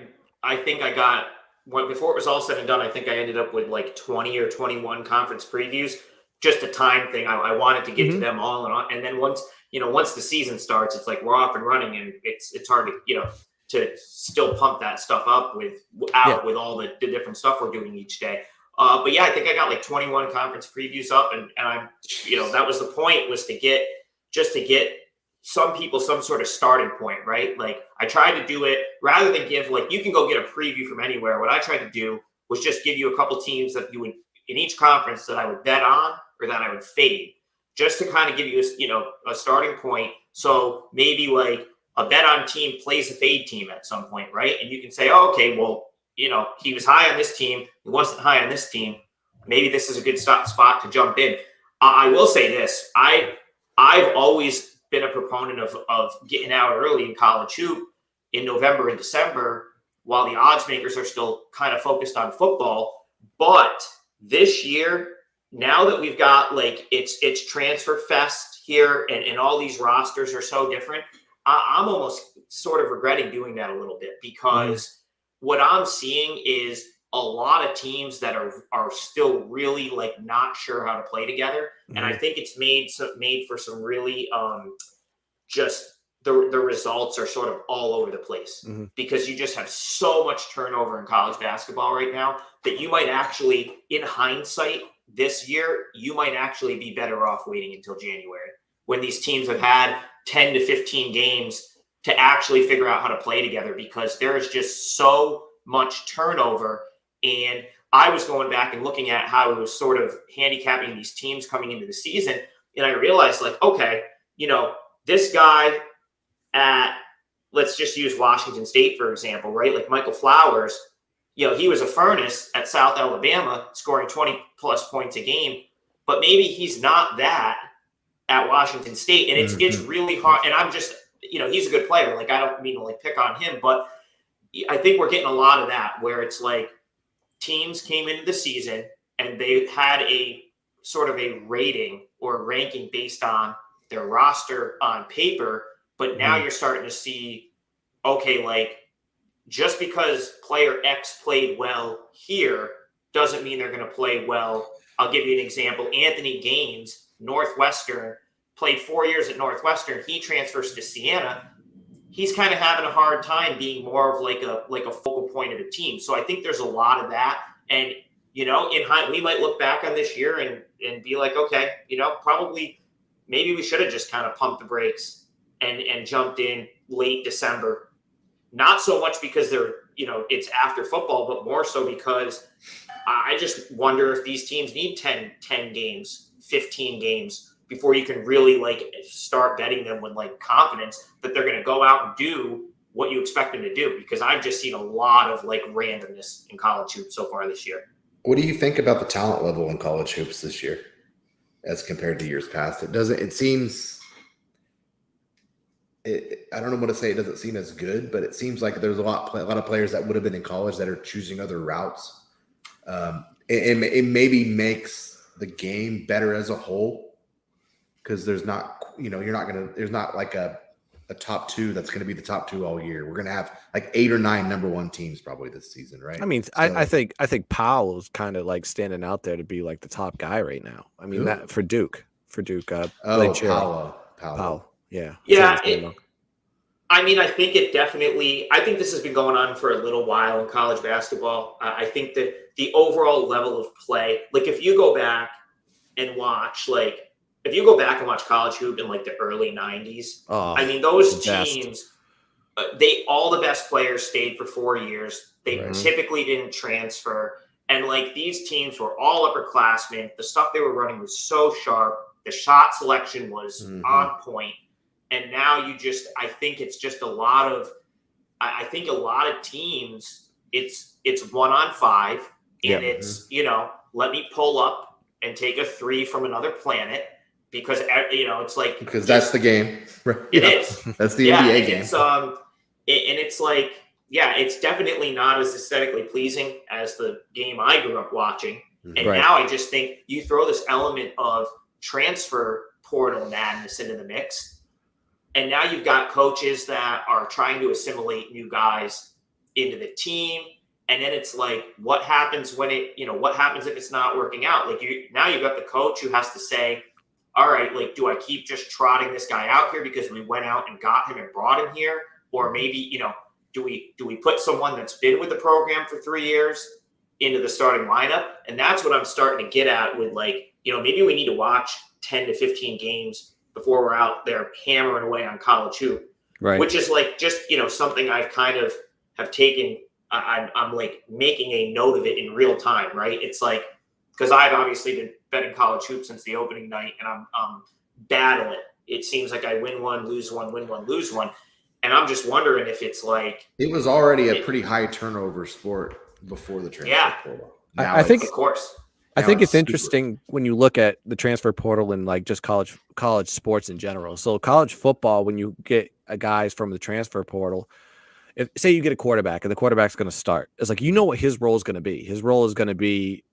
think I got before it was all said and done, I think I ended up with like 20 or 21 conference previews, just a time thing. I wanted to get to them all. And then once the season starts, it's like we're off and running, and it's hard to still pump that stuff up with all the different stuff we're doing each day. But yeah, I think I got like 21 conference previews up, and I'm, that was the point, was to get some people some sort of starting point, right? Like, I tried to do it rather than give, like, you can go get a preview from anywhere. What I tried to do was just give you a couple teams that you would, in each conference, that I would bet on or that I would fade, just to kind of give you a starting point. So maybe like a bet on team plays a fade team at some point, right? And you can say, oh, okay, well, he was high on this team, he wasn't high on this team. Maybe this is a good spot to jump in. I will say this: I've always been a proponent of getting out early in college hoop in November and December, while the odds makers are still kind of focused on football. But this year, now that we've got like it's transfer fest here, and all these rosters are so different, I'm almost sort of regretting doing that a little bit, because what I'm seeing is a lot of teams that are still really like not sure how to play together. And I think it's made for some really just the results are sort of all over the place, because you just have so much turnover in college basketball right now that you might actually, in hindsight this year, you might actually be better off waiting until January, when these teams have had 10 to 15 games to actually figure out how to play together, because there is just so much turnover. And I was going back and looking at how it was sort of handicapping these teams coming into the season, and I realized, like, okay, this guy at, let's just use Washington State, for example, right? Like Michael Flowers, he was a furnace at South Alabama, scoring 20 plus points a game, but maybe he's not that at Washington State. And it's really hard. And I'm just, he's a good player. Like, I don't mean to like pick on him, but I think we're getting a lot of that, where it's like teams came into the season and they had a sort of a rating or ranking based on their roster on paper. But now you're starting to see, okay, like, just because player X played well here doesn't mean they're going to play well. I'll give you an example. Anthony Gaines, Northwestern, played 4 years at Northwestern. He transfers to Siena. He's kind of having a hard time being more of like a focal point of the team. So I think there's a lot of that. And, we might look back on this year and be like, okay, probably maybe we should have just kind of pumped the brakes and jumped in late December. Not so much because it's after football, but more so because I just wonder if these teams need 10 games, 15 games before you can really like start betting them with like confidence that they're going to go out and do what you expect them to do. Because I've just seen a lot of like randomness in college hoops so far this year. What do you think about the talent level in college hoops this year as compared to years past? I don't know what to say. It doesn't seem as good, but it seems like there's a lot of players that would have been in college that are choosing other routes. It maybe makes the game better as a whole, because there's not, there's not like a top two that's going to be the top two all year. We're going to have like 8 or 9 number one teams probably this season, right? I mean, so, I think Powell is kind of like standing out there to be like the top guy right now. I mean, that for Duke. Powell. Yeah. Yeah. I think this has been going on for a little while in college basketball. I think that the overall level of play, like if you go back and watch college hoop in like the early 90s, those teams, all the best players stayed for 4 years. They typically didn't transfer. And like these teams were all upperclassmen. The stuff they were running was so sharp. The shot selection was on point. And now I think it's just I think a lot of teams, it's 1-on-5 and it's, let me pull up and take a 3 from another planet because, it's like. Because that's the game. It is. That's the NBA game. It's like, it's definitely not as aesthetically pleasing as the game I grew up watching. And now I just think you throw this element of transfer portal madness into the mix. And now you've got coaches that are trying to assimilate new guys into the team. And then it's like, what happens when what happens if it's not working out? Like now you've got the coach who has to say, all right, like, do I keep just trotting this guy out here because we went out and got him and brought him here? Or maybe, do we put someone that's been with the program for 3 years into the starting lineup? And that's what I'm starting to get at with like, maybe we need to watch 10 to 15 games before we're out there hammering away on college hoop, right? Which is like just something I've kind of have taken. I'm like making a note of it in real time, right? It's like because I've obviously been betting college hoop since the opening night, and I'm battling. It seems like I win one, lose one, win one, lose one, and I'm just wondering if it's like it was already a pretty high turnover sport before the transfer portal. I think, of course. I think it's interesting when you look at the transfer portal and like just college sports in general. So college football, when you get guys from the transfer portal, if say you get a quarterback and the quarterback's going to start, it's like what his role is going to be. His role is going to be,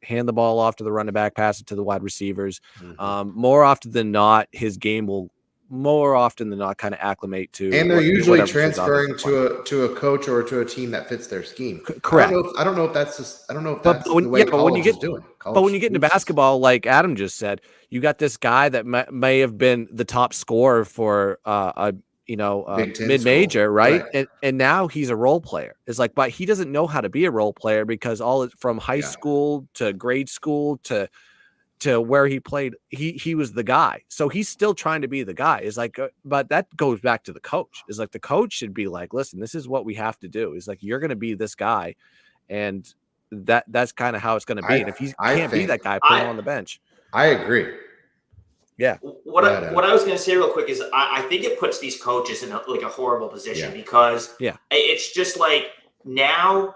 hand the ball off to the running back, pass it to the wide receivers. More often than not, his game will kind of acclimate to. And they're usually transferring to a coach or to a team that fits their scheme. Correct. I don't know if that's the way college is doing. But when you get into basketball, like Adam just said, you got this guy that may have been the top scorer for mid-major, right? And now he's a role player. It's like, but he doesn't know how to be a role player because from high school to grade school to where he played, he was the guy. So he's still trying to be the guy. It's like, but that goes back to the coach. It's like the coach should be like, listen, this is what we have to do. It's like, you're going to be this guy. And that's kind of how it's going to be. And if he can't be that guy, put him on the bench. I agree. Yeah. What I was going to say real quick is I think it puts these coaches in a horrible position because it's just like now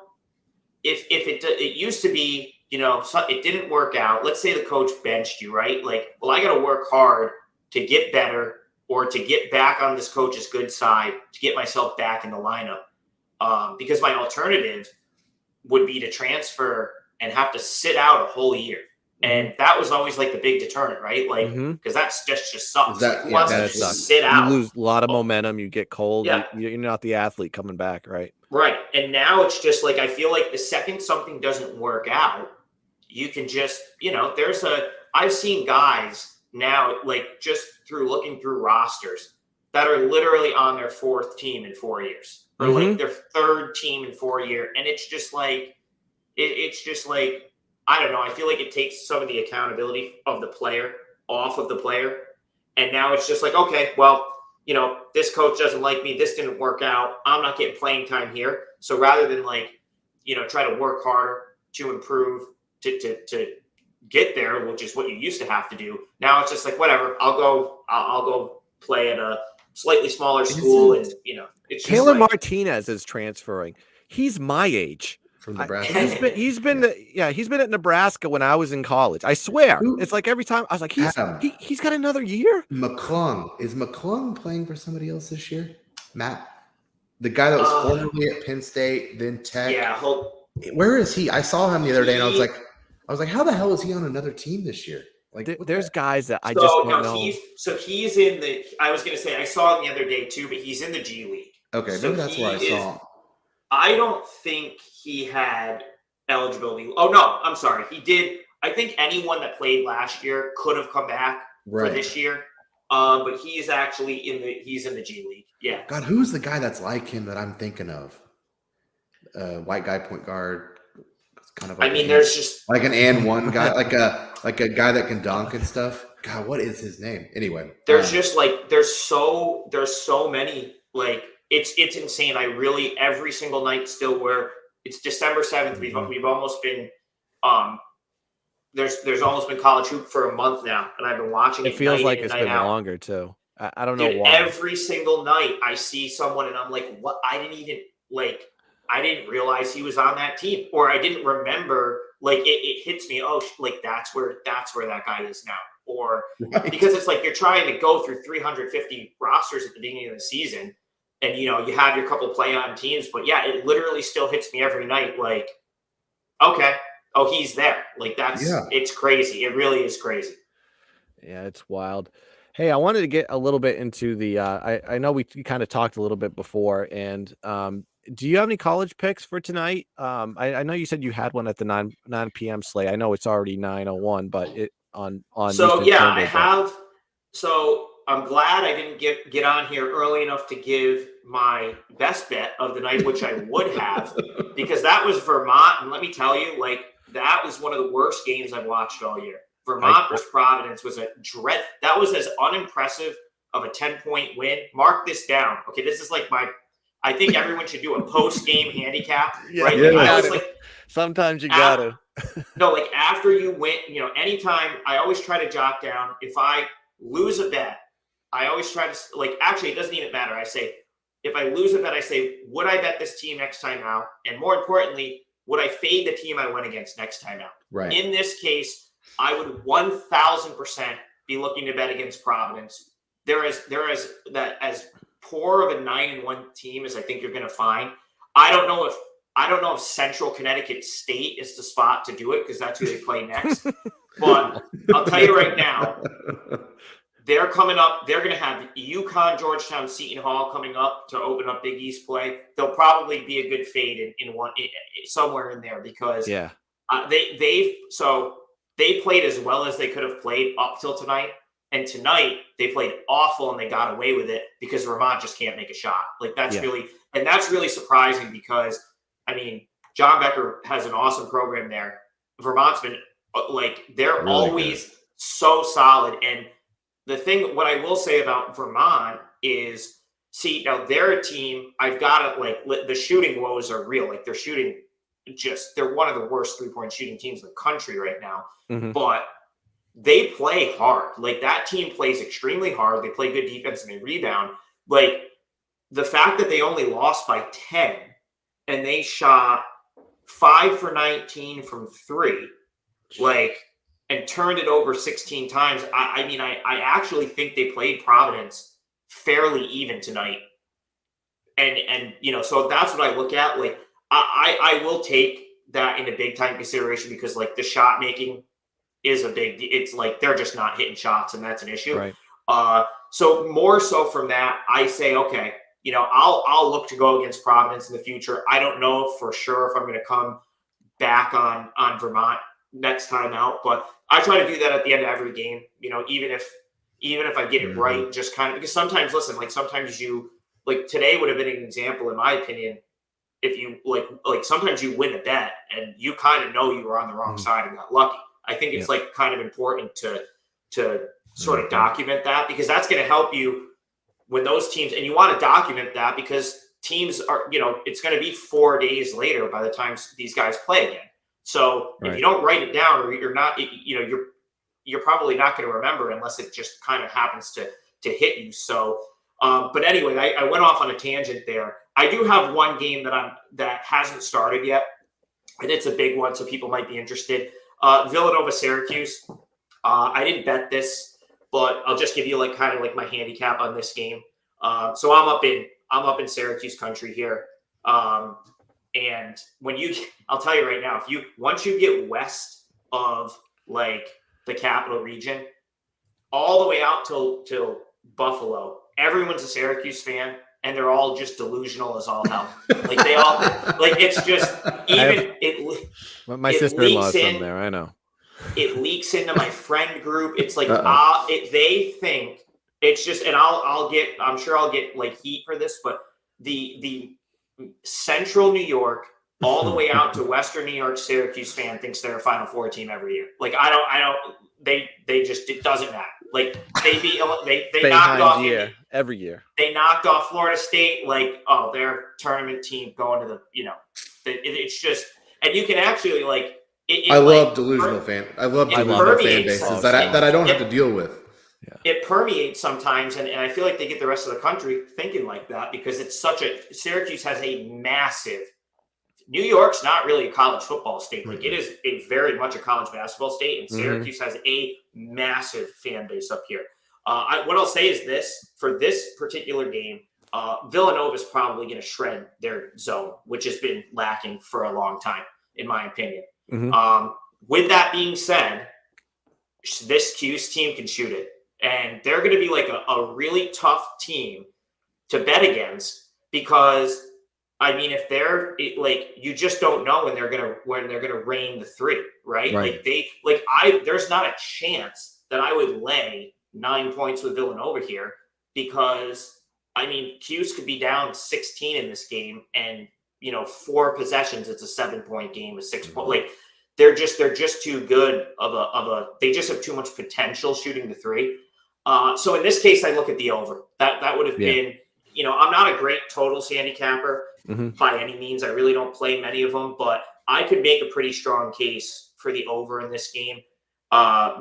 if it used to be, it didn't work out. Let's say the coach benched you, right? Like, well, I got to work hard to get better or to get back on this coach's good side to get myself back in the lineup. Because my alternative would be to transfer and have to sit out a whole year. And that was always like the big deterrent, right? Like, because that's just sucks. Who wants to just sit out? You lose a lot of momentum. You get cold. Yeah. You're not the athlete coming back, right? Right. And now it's just like, I feel like the second something doesn't work out, you can just, I've seen guys now, like just through looking through rosters that are literally on their 4th team in 4 years or like their 3rd team in 4 years. And it's just like, I don't know. I feel like it takes some of the accountability of the player off of the player. And now it's just like, okay, well, this coach doesn't like me. This didn't work out. I'm not getting playing time here. So rather than try to work harder to improve, to get there, which is what you used to have to do. Now it's just like, whatever, I'll go play at a slightly smaller school. And, it's just Taylor Martinez is transferring. He's my age. From Nebraska. He's been at Nebraska when I was in college. I swear. It's like every time I was like, he's got another year. McClung. Is McClung playing for somebody else this year? Matt, the guy that was formerly at Penn State, then Tech. Yeah. Where is he? I saw him the other day and I was like, how the hell is he on another team this year? Like, there's guys that I just don't know. He's in the. I was going to say I saw him the other day too, but he's in the G League. Okay, maybe that's where I saw him. I don't think he had eligibility. Oh, no, I'm sorry. He did. I think anyone that played last year could have come back for this year. But he's actually he's in the G League. Yeah. God, who's the guy that's like him that I'm thinking of? White guy, point guard. Kind of like there's just like an and one guy, like a guy that can dunk and stuff. God, what is his name? Anyway. There's just there's so many, like, it's insane. I really every single night still It's December 7th. We've almost been there's almost been college hoop for a month now, and I've been watching it. It feels night like in it's and been night out. longer too. I don't Dude, know why. every single night I see someone and I'm like, what? I didn't realize he was on that team, or I didn't remember. Like it hits me. Oh, like that's where that guy is now. Or because it's like you're trying to go through 350 rosters at the beginning of the season, and you have your couple play on teams, but yeah, it literally still hits me every night. Like, okay, oh, he's there. Like it's crazy. It really is crazy. Yeah, it's wild. Hey, I wanted to get a little bit into the I know we kind of talked a little bit before, and do you have any college picks for tonight? I know you said you had one at the 9 p.m. slate. I know it's already 9:01, but it on So Eastern yeah, Standard, I have. So I'm glad I didn't get on here early enough to give my best bet of the night, which I would have, because that was Vermont, and let me tell you, like that was one of the worst games I've watched all year. Vermont versus Providence was that was as unimpressive of a 10-point win. Mark this down. Okay, this is like I think everyone should do a post-game handicap. Right? Yeah, sometimes you gotta. No, like after you win, anytime I always try to jot down, if I lose a bet, I always try to actually, it doesn't even matter. I say, if I lose a bet, I say, would I bet this team next time out? And more importantly, would I fade the team I went against next time out? Right. In this case, I would 1,000% be looking to bet against Providence. There is that as poor of a 9-1 team as I think you're going to find. I don't know if Central Connecticut State is the spot to do it, because that's who they play next. But I'll tell you right now, they're coming up. They're going to have UConn, Georgetown, Seton Hall coming up to open up Big East play. They'll probably be a good fade in one somewhere in there, because they played as well as they could have played up till tonight. And tonight they played awful and they got away with it because Vermont just can't make a shot. Like that's really surprising, because I mean, John Becker has an awesome program there. Vermont's been they're really always good. So solid. And what I will say about Vermont is, see, now they're a team, I've got it, the shooting woes are real. Like they're one of the worst 3-point shooting teams in the country right now. Mm-hmm. But they play hard. Like that team plays extremely hard. They play good defense and they rebound. Like the fact that they only lost by 10 and they shot 5 for 19 from 3, and turned it over 16 times. I actually think they played Providence fairly even tonight. And so that's what I look at. Like I will take that into big time consideration, because the shot making is it's they're just not hitting shots, and that's an issue. Right. So more so from that, I say, okay, I'll look to go against Providence in the future. I don't know for sure if I'm going to come back on Vermont next time out, but I try to do that at the end of every game. Even if I get it right, just kind of, because sometimes, sometimes you today would have been an example, in my opinion. If you sometimes you win a bet and you kind of know you were on the wrong side and got lucky. I think it's kind of important to sort of document that, because that's going to help you when those teams, and you want to document that because teams are, it's going to be 4 days later by the time these guys play again. So if you don't write it down, or you're not, you're probably not going to remember unless it just kind of happens to hit you. So, but anyway, I went off on a tangent there. I do have one game that hasn't started yet, and it's a big one, so people might be interested. Villanova Syracuse. I didn't bet this, but I'll just give you my handicap on this game. So I'm up in Syracuse country here. And I'll tell you right now, once you get west of the capital region, all the way out till Buffalo, everyone's a Syracuse fan, and they're all just delusional as all hell. They all it's just my sister-in-law's from there. I know. It leaks into my friend group. It's they think it's just, and I'm sure I'll get heat for this, but the Central New York all the way out to Western New York Syracuse fan thinks they're a Final Four team every year. They just, it doesn't matter. They knocked off every year. They knocked off Florida State. Their tournament team going to It's just, and you can actually like. I love delusional fan bases that I don't have to deal with. Yeah. It permeates sometimes, and I feel like they get the rest of the country thinking like that because it's Syracuse has a massive. New York's not really a college football state. Like it is a very much a college basketball state, and Syracuse has a massive fan base up here. What I'll say is this: for this particular game, Villanova is probably going to shred their zone, which has been lacking for a long time, in my opinion. With that being said, this Cuse team can shoot it. And they're going to be like a really tough team to bet against because, I mean, if they're like, you just don't know when they're going to rain the three, right? There's not a chance that I would lay 9 points with Villanova here because, I mean, Cuse could be down 16 in this game and, 4 possessions, it's a 7-point game, a 6-point, like they're just too good they just have too much potential shooting the three. So in this case, I look at the over. That would have been, I'm not a great totals handicapper by any means. I really don't play many of them, but I could make a pretty strong case for the over in this game,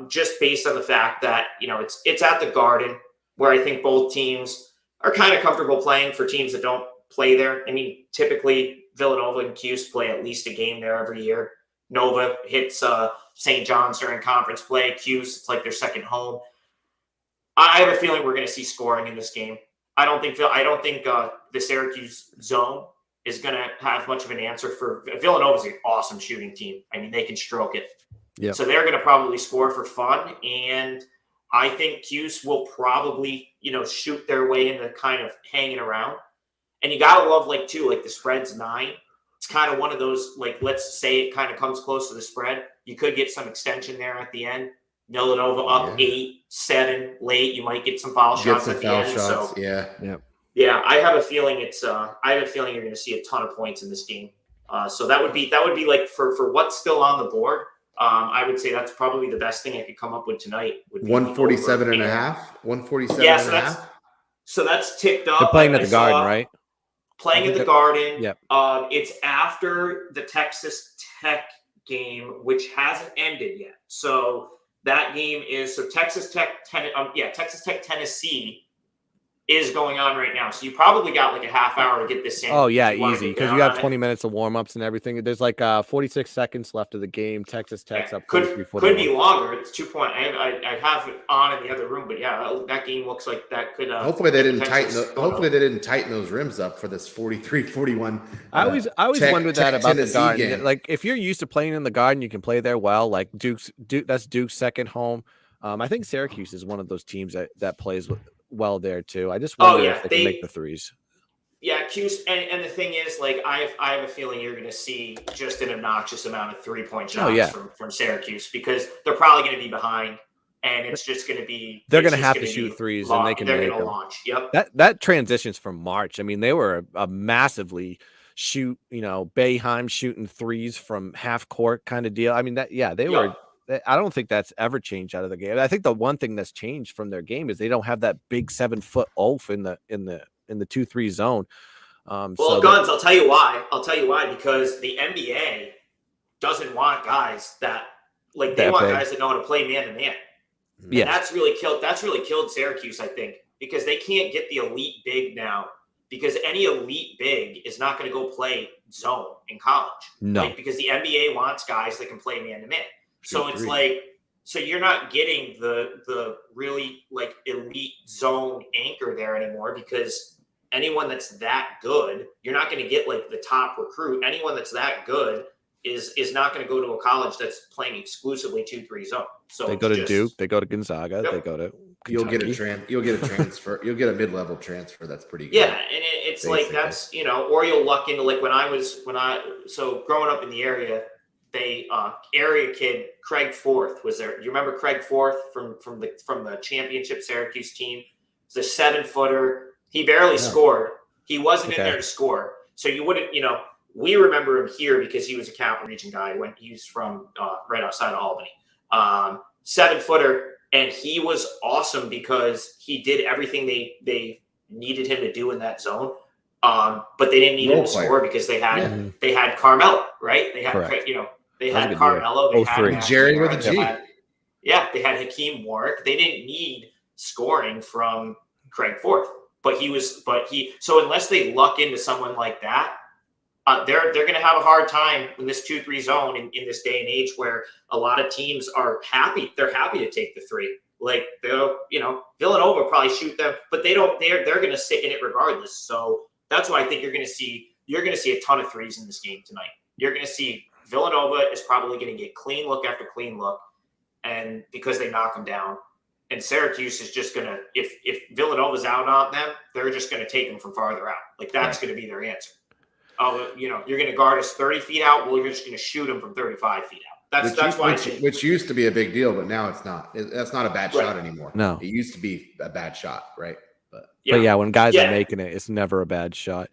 just based on the fact that, it's at the Garden where I think both teams are kind of comfortable playing for teams that don't play there. I mean, typically Villanova and Cuse play at least a game there every year. Nova hits St. John's during conference play. Cuse, it's like their second home. I have a feeling we're going to see scoring in this game. I don't think the Syracuse zone is going to have much of an answer for Villanova's an awesome shooting team. I mean, they can stroke it. Yeah. So they're going to probably score for fun, and I think Cuse will probably shoot their way into kind of hanging around. And you got to love the spread's 9. It's kind of one of those let's say it kind of comes close to the spread. You could get some extension there at the end. Villanova up 8-7 late. You might get some foul shots at the end. So yeah. I have a feeling you're going to see a ton of points in this game. So that would be like for what's still on the board. I would say that's probably the best thing I could come up with tonight. 147 and a half. 147 yeah, and a half. So that's ticked up. They're playing at the Garden, right? Playing at the Garden. Yep. It's after the Texas Tech game, which hasn't ended yet. So that game is Texas Tech, Tennessee is going on right now. So you probably got like a half hour to get this in. Oh yeah, easy because you have 20 minutes of warm ups and everything. There's like 46 seconds left of the game. Texas Tech's up. Could be longer. It's 2 point. I have it on in the other room, but yeah, that game looks like that could. Hopefully they didn't tighten those rims up for this 43-41. I always wondered that about the Garden. Game. Like if you're used to playing in the Garden, you can play there well. Like that's Duke's second home. I think Syracuse is one of those teams that plays well there too. I just wonder if they can make the threes. Yeah, Cuse, and the thing is, I have a feeling you're going to see just an obnoxious amount of 3-point shots from Syracuse because they're probably going to be behind, and it's just going to be. They're going to have to shoot threes, and they can. They're going to launch. Yep. That transitions from March. I mean, they were a massively Boeheim shooting threes from half court kind of deal. I mean they were. I don't think that's ever changed out of the game. I think the one thing that's changed from their game is they don't have that big 7-foot oaf in the 2-3 zone. Guns, I'll tell you why. Because the NBA doesn't want guys that they want guys that know how to play man to man. Yeah, that's really killed Syracuse, I think, because they can't get the elite big now. Because any elite big is not going to go play zone in college. No, because the NBA wants guys that can play man to man. So it's so you're not getting the really elite zone anchor there anymore because anyone that's that good, you're not going to get the top recruit. Anyone that's that good is not going to go to a college that's playing exclusively 2-3 zone. So they go to Duke, they go to Gonzaga, they go to Kentucky. You'll get a transfer. You'll get a mid-level transfer. That's pretty good. Yeah, and it's basically. That's or you'll luck into so growing up in the area. They area kid Craig Forth was there. You remember Craig Forth from the championship Syracuse team? He's a 7-footer. He barely scored. He wasn't in there to score. So you wouldn't, we remember him here because he was a Capital Region guy when he was from right outside of Albany. 7-footer, and he was awesome because he did everything they needed him to do in that zone. But they didn't need him to score because they had Carmelo, right? They had they had Carmelo. They had Jerry with a G. They had Hakeem Warwick. They didn't need scoring from Craig Forth, so unless they luck into someone like that, they're going to have a hard time in this 2-3 zone in this day and age where a lot of teams are happy. They're happy to take the three. Like Villanova will probably shoot them, but they don't. They're going to sit in it regardless. So that's why I think you're going to see a ton of threes in this game tonight. You're going to see Villanova is probably going to get clean look after clean look, and because they knock them down. And Syracuse is just going to, if Villanova's out on them, they're just going to take them from farther out. Like that's going to be their answer. Oh, you're going to guard us 30 feet out. Well, you're just going to shoot them from 35 feet out. That's why which used to be a big deal, but now it's not. That's not a bad shot anymore. No, it used to be a bad shot, right? But when guys are making it, it's never a bad shot.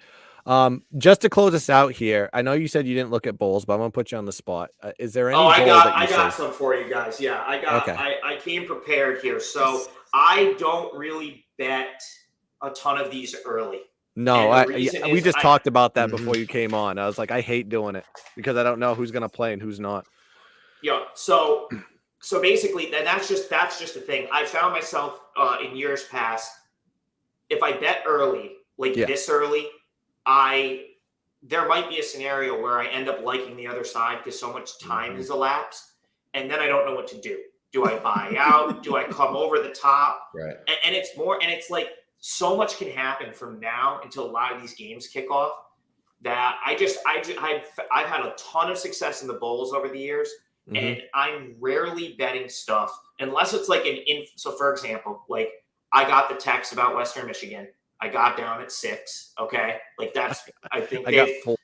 Just to close us out here, I know you said you didn't look at bowls, but I'm gonna put you on the spot. Is there any? I got some for you guys. Yeah, I got. Okay. I came prepared here, so I don't really bet a ton of these early. No, we just talked about that before you came on. I was like, I hate doing it because I don't know who's gonna play and who's not. Yeah. So basically, and that's just the thing. I found myself in years past, if I bet early, this early, there might be a scenario where I end up liking the other side because so much time has elapsed, and then I don't know what to do. Do I buy out? Do I come over the top? Right. And it's like so much can happen from now until a lot of these games kick off that I've had a ton of success in the bowls over the years, and I'm rarely betting stuff unless it's like so for example, like I got the text about Western Michigan. I got down at 6. Okay. Like that's, I think I got 4.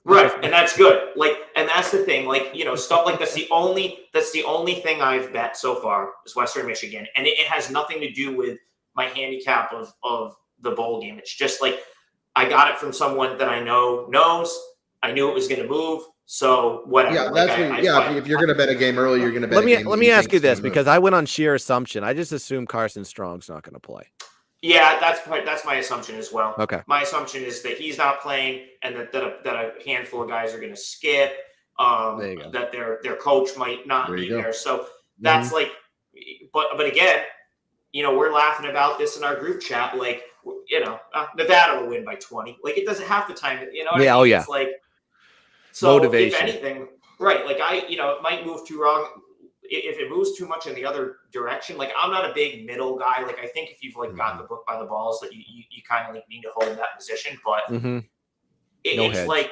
Right. And that's good. Like, and that's the thing, like, stuff like that's the only thing I've bet so far is Western Michigan. And it has nothing to do with my handicap of the bowl game. It's just like, I got it from someone that I knows. I knew it was going to move. So whatever. Yeah, that's if you're going to bet a game early, you're going to bet. Let me ask you this, because I went on sheer assumption. I just assume Carson Strong's not going to play. Yeah, that's my assumption as well. Okay. My assumption is that he's not playing, and that a handful of guys are going to skip. That their coach might not be there. So that's like, but again, we're laughing about this in our group chat. Like, Nevada will win by 20. Like, it doesn't have to time it. Yeah. Oh yeah. It's like, so motivation. If anything, right? Like it might move too wrong. If it moves too much in the other direction, like I'm not a big middle guy. Like I think if you've gotten the book by the balls, that you kind of need to hold that position. But it's like,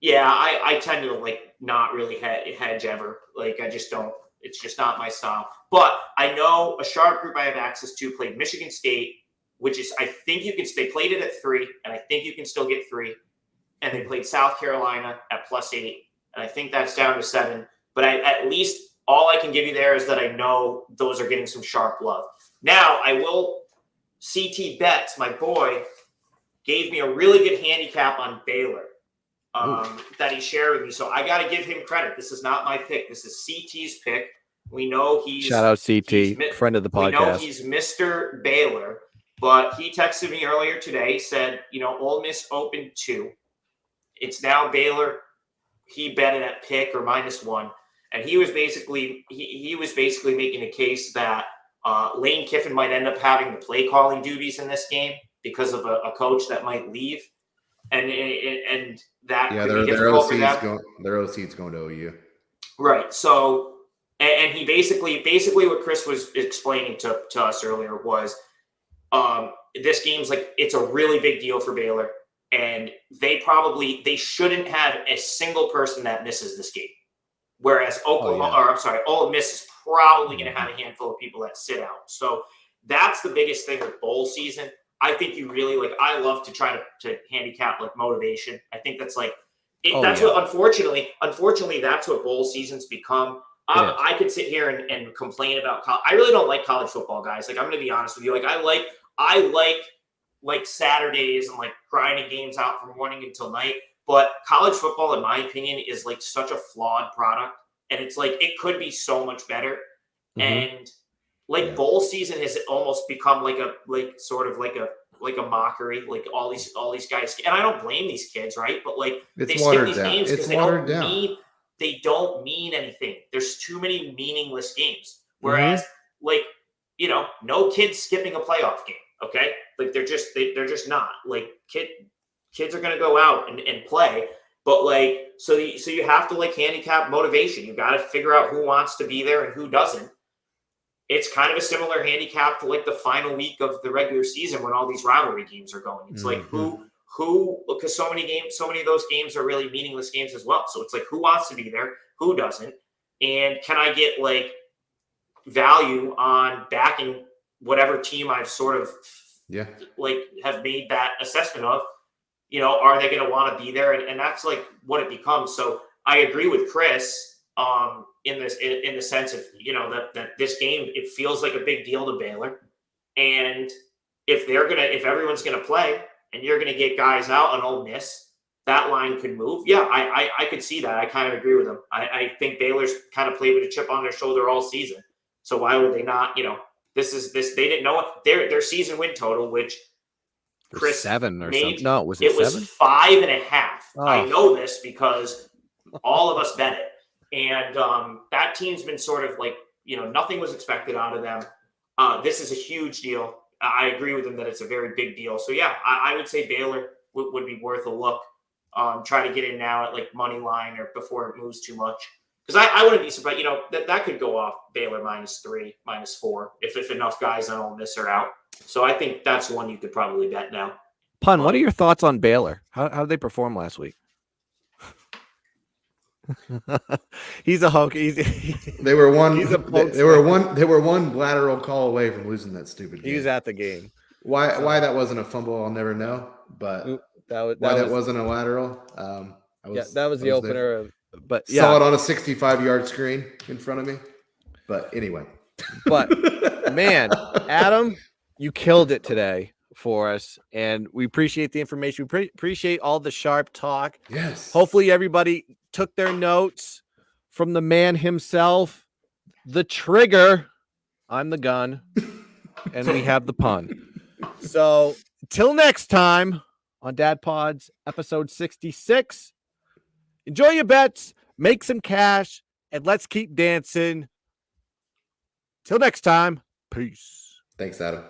I tend to not really hedge ever. Like I just don't. It's just not my style. But I know a sharp group I have access to played Michigan State, which is I think they played it at 3, and I think you can still get 3. And they played South Carolina at +8, and I think that's down to 7. But at least. All I can give you there is that I know those are getting some sharp love. Now, I will CT Betts, my boy, gave me a really good handicap on Baylor that he shared with me. So I got to give him credit. This is not my pick. This is CT's pick. We know he's – shout out CT, friend of the podcast. We know he's Mr. Baylor, but he texted me earlier today, said, Ole Miss opened 2. It's now Baylor. He bet it at pick or -1. And he was basically making a case that Lane Kiffin might end up having the play calling duties in this game because of a coach that might leave, and that could be difficult for them. Their OC's going to OU, right? So, and he basically what Chris was explaining to us earlier was, this game's it's a really big deal for Baylor, and they shouldn't have a single person that misses this game. Whereas Ole Miss is probably going to have a handful of people that sit out. So that's the biggest thing with bowl season. I think you really I love to try to handicap motivation. I think that's what unfortunately that's what bowl season's become. I could sit here and complain about college. I really don't like college football, guys. I'm going to be honest with you. I like Saturdays and grinding games out from morning until night. But college football, in my opinion, is such a flawed product, and it's it could be so much better. And bowl season has almost become sort of a like a mockery, like all these guys. And I don't blame these kids, right? But like It's they skip watered these down. games because It's watered down. they don't mean anything. There's too many meaningless games. Whereas like, you know, no kid's skipping a playoff game. Okay. Like they're just not. Like kids are gonna go out and play. But like, so you have to like handicap motivation. You got to figure out who wants to be there and who doesn't. It's kind of a similar handicap to like the final week of the regular season when all these rivalry games are going. It's like who, because so many of those games are really meaningless games as well. So it's like, who wants to be there? Who doesn't? And can I get like value on backing whatever team I've sort of like have made that assessment of? You know, are they going to want to be there? And that's like what it becomes. So I agree with Chris in the sense of, you know, that this game, it feels like a big deal to Baylor. And if everyone's going to play and you're going to get guys out on Ole Miss, that line could move. Yeah, I could see that. I kind of agree with him. I think Baylor's kind of played with a chip on their shoulder all season. So why would they not, you know, they didn't know it. Their season win total, which Chris 7 or something. No, was it 7? Was 5.5. Oh. I know this because all of us bet it. And that team's been sort of like, you know, nothing was expected out of them. This is a huge deal. I agree with him that it's a very big deal. So, yeah, I would say Baylor would be worth a look. Try to get in now at like money line or before it moves too much. Because I wouldn't be surprised, you know, that could go off Baylor -3, -4 if enough guys on Ole Miss are out. So I think that's one you could probably bet now. Pun, what are your thoughts on Baylor? How did they perform last week? He's a hunk. They were one lateral call away from losing that stupid game. He was at the game. Why that wasn't a fumble, I'll never know. But that wasn't a lateral. That was the opener. But yeah, saw it on a 65-yard screen in front of me. But anyway. But man, Adam, you killed it today for us, and we appreciate the information. We appreciate all the sharp talk. Yes. Hopefully everybody took their notes from the man himself, the trigger. I'm the gun, and we have the pun. So till next time on Dad Pods, episode 66. Enjoy your bets, make some cash, and let's keep dancing. Till next time, peace. Thanks, Adam.